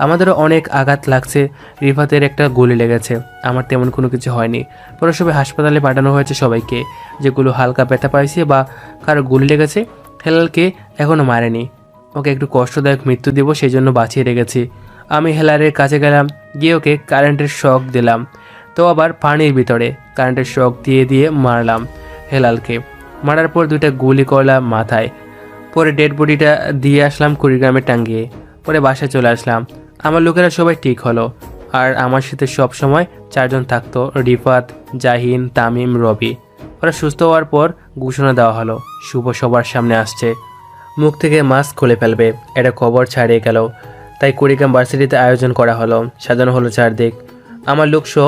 আমাদেরও অনেক আঘাত লাগছে। রিফাতের একটা গুলি লেগেছে, আমার তেমন কোনো কিছু হয়নি। পরে সবাই হাসপাতালে পাঠানো হয়েছে সবাইকে। যেগুলো হালকা ব্যথা পাইছে বা কারো গুলি লেগেছে, হেলালকে এখনও মারেনি। ওকে একটু কষ্টদায়ক মৃত্যু দেব, সেই জন্য বাঁচিয়ে রেখেছি। আমি হেলালের কাছে গেলাম, গিয়ে ওকে কারেন্টের শক দিলাম। তো আবার পানির ভিতরে কারেন্টের শক দিয়ে মারলাম হেলালকে। মারার পর 2টা গুলি করলাম মাথায়। পরে ডেড বডিটা দিয়ে আসলাম কুড়িগ্রামে টাঙ্গিয়ে। পরে বাসায় চলে আসলাম। আমার লোকেরা সবাই ঠিক হলো, আর আমার সাথে সব সময় 4 জন থাকতো, রিফাত, জাহিন, তামিম, রবি। ওরা সুস্থ হওয়ার পর ঘোষণা দেওয়া হলো শুভ সবার সামনে আসছে, মুখ থেকে মাস্ক খুলে ফেলবে। এটা খবর ছাড়িয়ে গেল, তাই কুড়িগ্রাম ভার্সিটিতে আয়োজন করা হলো। সাজানো হলো চারদিক, আমার লোক সহ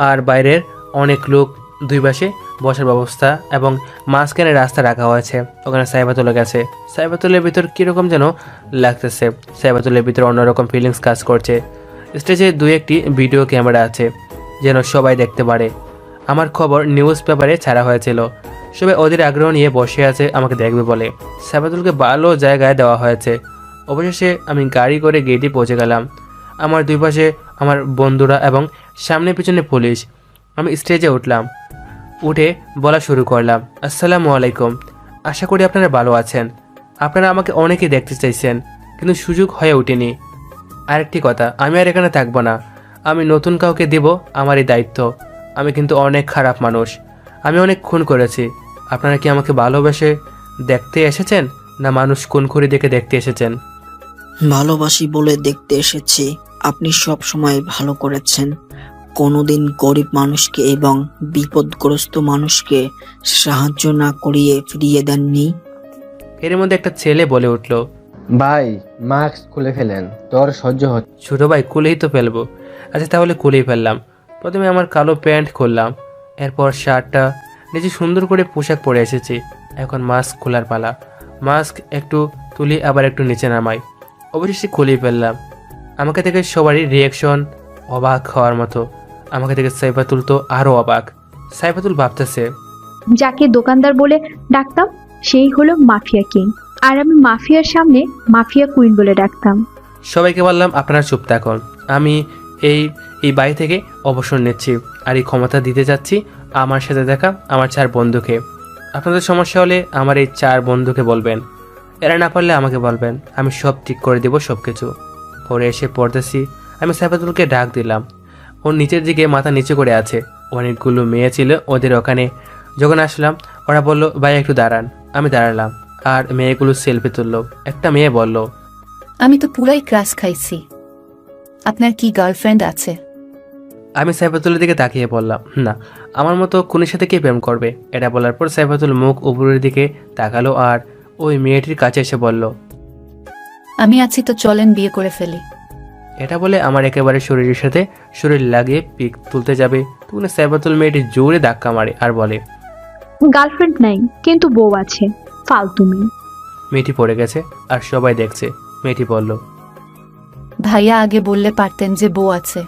আর বাইরের অনেক লোক। 2 পাশে বসার ব্যবস্থা এবং মাঝখানে রাস্তা রাখা হয়েছে। ওখানে সাইবাতুল্লাহ গেছে। সাইবাতুল্লার ভিতর কীরকম যেন লাগতেছে। সাইবাতুল্লার ভিতর অন্যরকম ফিলিংস কাজ করছে। স্টেজে 2-1টি ভিডিও ক্যামেরা আছে, যেন সবাই দেখতে পারে। আমার খবর নিউজ পেপারে ছাড়া হয়েছিল। সবাই ওদের আগ্রহ নিয়ে বসে আছে আমাকে দেখবে বলে। সাইবাতুলকে ভালো জায়গায় দেওয়া হয়েছে। অবশেষে আমি গাড়ি করে গেটে পৌঁছে গেলাম। আমার 2 পাশে আমার বন্ধুরা এবং সামনে পিছনে পুলিশ। আমি স্টেজে উঠলাম, উঠে বলা শুরু করলাম, আসসালামু আলাইকুম। আশা করি আপনারা ভালো আছেন। আপনারা আমাকে অনেকেই দেখতে চাইছেন, কিন্তু সুযোগ হয়ে ওঠেনি। আরেকটি কথা, আমি আর এখানে থাকবো না। আমি নতুন কাউকে দেব আমারই দায়িত্ব। আমি কিন্তু অনেক খারাপ মানুষ, আমি অনেক খুন করেছি। আপনারা কি আমাকে ভালোবেসে দেখতে এসেছেন, না মানুষ খুন করে দেখে দেখতে এসেছেন? ভালোবাসি বলে দেখতে এসেছি। আপনি সব সময় ভালো করেছেন। কোনোদিন গরিব মানুষকে এবং বিপদগ্রস্ত মানুষকে সাহায্য না করিয়ে ফিরিয়ে দেননি। এর মধ্যে একটা ছেলে বলে উঠল, ভাই মাস্ক খুলে ফেলেন, তোর সহ্য হচ্ছে। ছোট ভাই, খুলেই তো ফেলবো। আচ্ছা তাহলে খুলেই ফেললাম। প্রথমে আমার কালো প্যান্ট খুললাম, এরপর শার্টটা, নিজে সুন্দর করে পোশাক পরে এসেছি। এখন মাস্ক খোলার পালা। মাস্ক একটু তুলি আবার একটু নিচে নামাই, অবশেষে খুলেই ফেললাম। আমাকে থেকে সবারই রিয়াকশন অবাক হওয়ার মতো। আমাকে থেকে সাইফাতুল তো আরও অবাক। সাইফাতুল ভাবতেছে, যাকে দোকানদার বলে ডাকতাম সেই হলো মাফিয়া কিং, আর আমি মাফিয়ার সামনে মাফিয়া কুইন বলে ডাকতাম। সবাইকে বললাম আপনারা চুপ থাকুন, আমি এই বাড়ি থেকে অবসর নিচ্ছি, আর এই ক্ষমতা দিতে যাচ্ছি আমার সাথে দেখা আমার 4 বন্ধুকে। আপনাদের সমস্যা হলে আমার এই 4 বন্ধুকে বলবেন, এরা না পারলে আমাকে বলবেন, আমি সব ঠিক করে দেব সব কিছু। পরে এসে পড়তেছি, আমি সাইফাতুলকে ডাক দিলাম। ওর নিচের দিকে মাথা নিচু করে আছে। অনেকগুলো মেয়ে ছিল ওদের ওখানে। যখন আসলাম ওরা বলল, ভাই একটু দাঁড়ান। আমি দাঁড়ালাম, আর মেয়েগুলো সেলফি তুললো। একটা মেয়ে বলল, আমি তো পুরাই ক্রাশ খাইছি। আপনার কি গার্লফ্রেন্ড আছে? আমি সাইফাতুলের দিকে তাকিয়ে বললাম, না, আমার মতো খুনির সাথে কে প্রেম করবে? এটা বলার পর সাইফাতুল মুখ উপরের দিকে তাকালো আর ওই মেয়েটির কাছে এসে বলল, আমি আছি তো, চলেন বিয়ে করে ফেলি। এটা বলে আমার একেবারে শরীরের সাথে শরীর লাগিয়ে পিক তুলতে যাবে, তখন সাইফাতুল মেয়েটি জোরে ধাক্কা মারে আর বলে, গার্লফ্রেন্ড নাই, কিন্তু বউ আছে, ফালতু মেয়ে। মেয়েটি পড়ে গেছে আর সবাই দেখছে। মেয়েটি বলল, ভাইয়া আগে বললে পারতেন যে বউ আছে।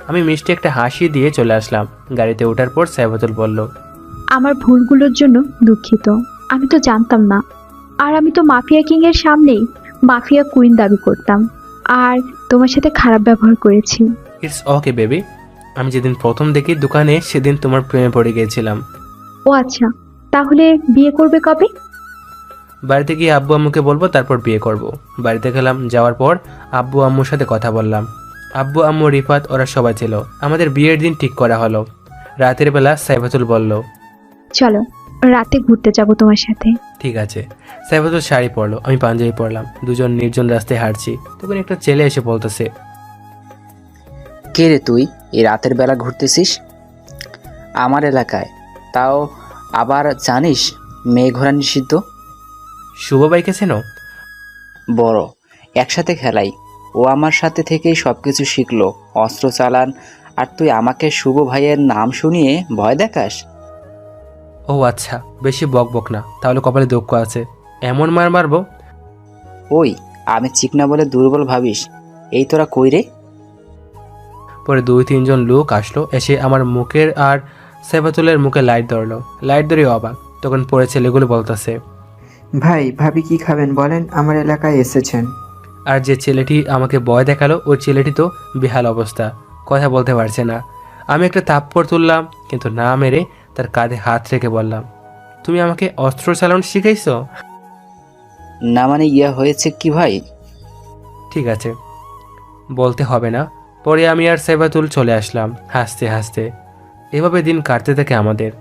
আমি মিষ্টি একটা হাসি দিয়ে চলে আসলাম। গাড়িতে ওঠার পর সাইফাতুল বলল, আমার ভুলগুলোর জন্য দুঃখিত, আমি তো জানতাম না। আর আমি তো মাফিয়া কিং এর সামনেই মাফিয়া কুইন দাবি করতাম, আর তোমার সাথে খারাপ ব্যবহার করেছি। ইটস ওকে বেবি, আমি যেদিন প্রথম দেখি দোকানে সেদিন তোমার প্রেমে পড়ে গিয়েছিলাম। ও আচ্ছা, তাহলে বিয়ে করবে কবে? বাড়িতে গিয়ে আব্বু আম্মুকে বলবো, তারপর বিয়ে করব। বাড়িতে গেলাম, যাওয়ার পর আব্বু আম্মুর সাথে কথা বললাম। আব্বু আম্মু, রিফাত ওরা সবাই ছিল। আমাদের বিয়ের দিন ঠিক করা হলো। রাতের বেলা সাইফাতুল বলল, চলো রাতে ঘুরতে যাব তোমার সাথে। ঠিক আছে। সাইফাতুল শাড়ি পরলো, আমি পাঞ্জাবি পরলাম। দুজন নির্জন রাস্তায় হাঁটছি, তখন একটা ছেলে এসে বলতেছে, কে রে তুই এই রাতের বেলা ঘুরতেছিস আমার এলাকায়? তাও আবার জানিস মেয়ে ঘোরা নিষিদ্ধ? শুভ ভাইকে চেনো? বড়, একসাথে খেলাই। ও আমার সাথে থেকেই সবকিছু শিখলো, অস্ত্র চালান। আর তুই আমাকে শুভ ভাইয়ের নাম শুনিয়ে ভয় দেখাস? ও আচ্ছা, বেশি বক বক না, তাহলে কপালে দুঃখ আছে। এমন মার মারবো। ওই আমি চিকনা বলে দুর্বল ভাবিস? এই তোরা কই রে? পরে 2-3 জন লোক আসলো, এসে আমার মুখের আর সাইফাতুলের মুখে লাইট ধরলো। লাইট ধরে অবাক। তখন পরে ছেলেগুলো বলতেছে, ভাই ভাবি কি খাবেন বলেন, আমার এলাকায় এসেছেন। আর যে ছেলেটি আমাকে ভয় দেখালো ওই ছেলেটি তো বেহাল অবস্থা, কথা বলতে পারছে না। আমি একটা থাপ্পড় তুললাম, কিন্তু না মেরে তার কাঁধে হাত রেখে বললাম, তুমি আমাকে অস্ত্র চালানো শিখাইছো? না মানে ইয়া হয়েছে কি ভাই? ঠিক আছে, বলতে হবে না। পরে আমি আর সাইফাতুল চলে আসলাম হাসতে হাসতে। এভাবে দিন কাটতে থাকে আমাদের।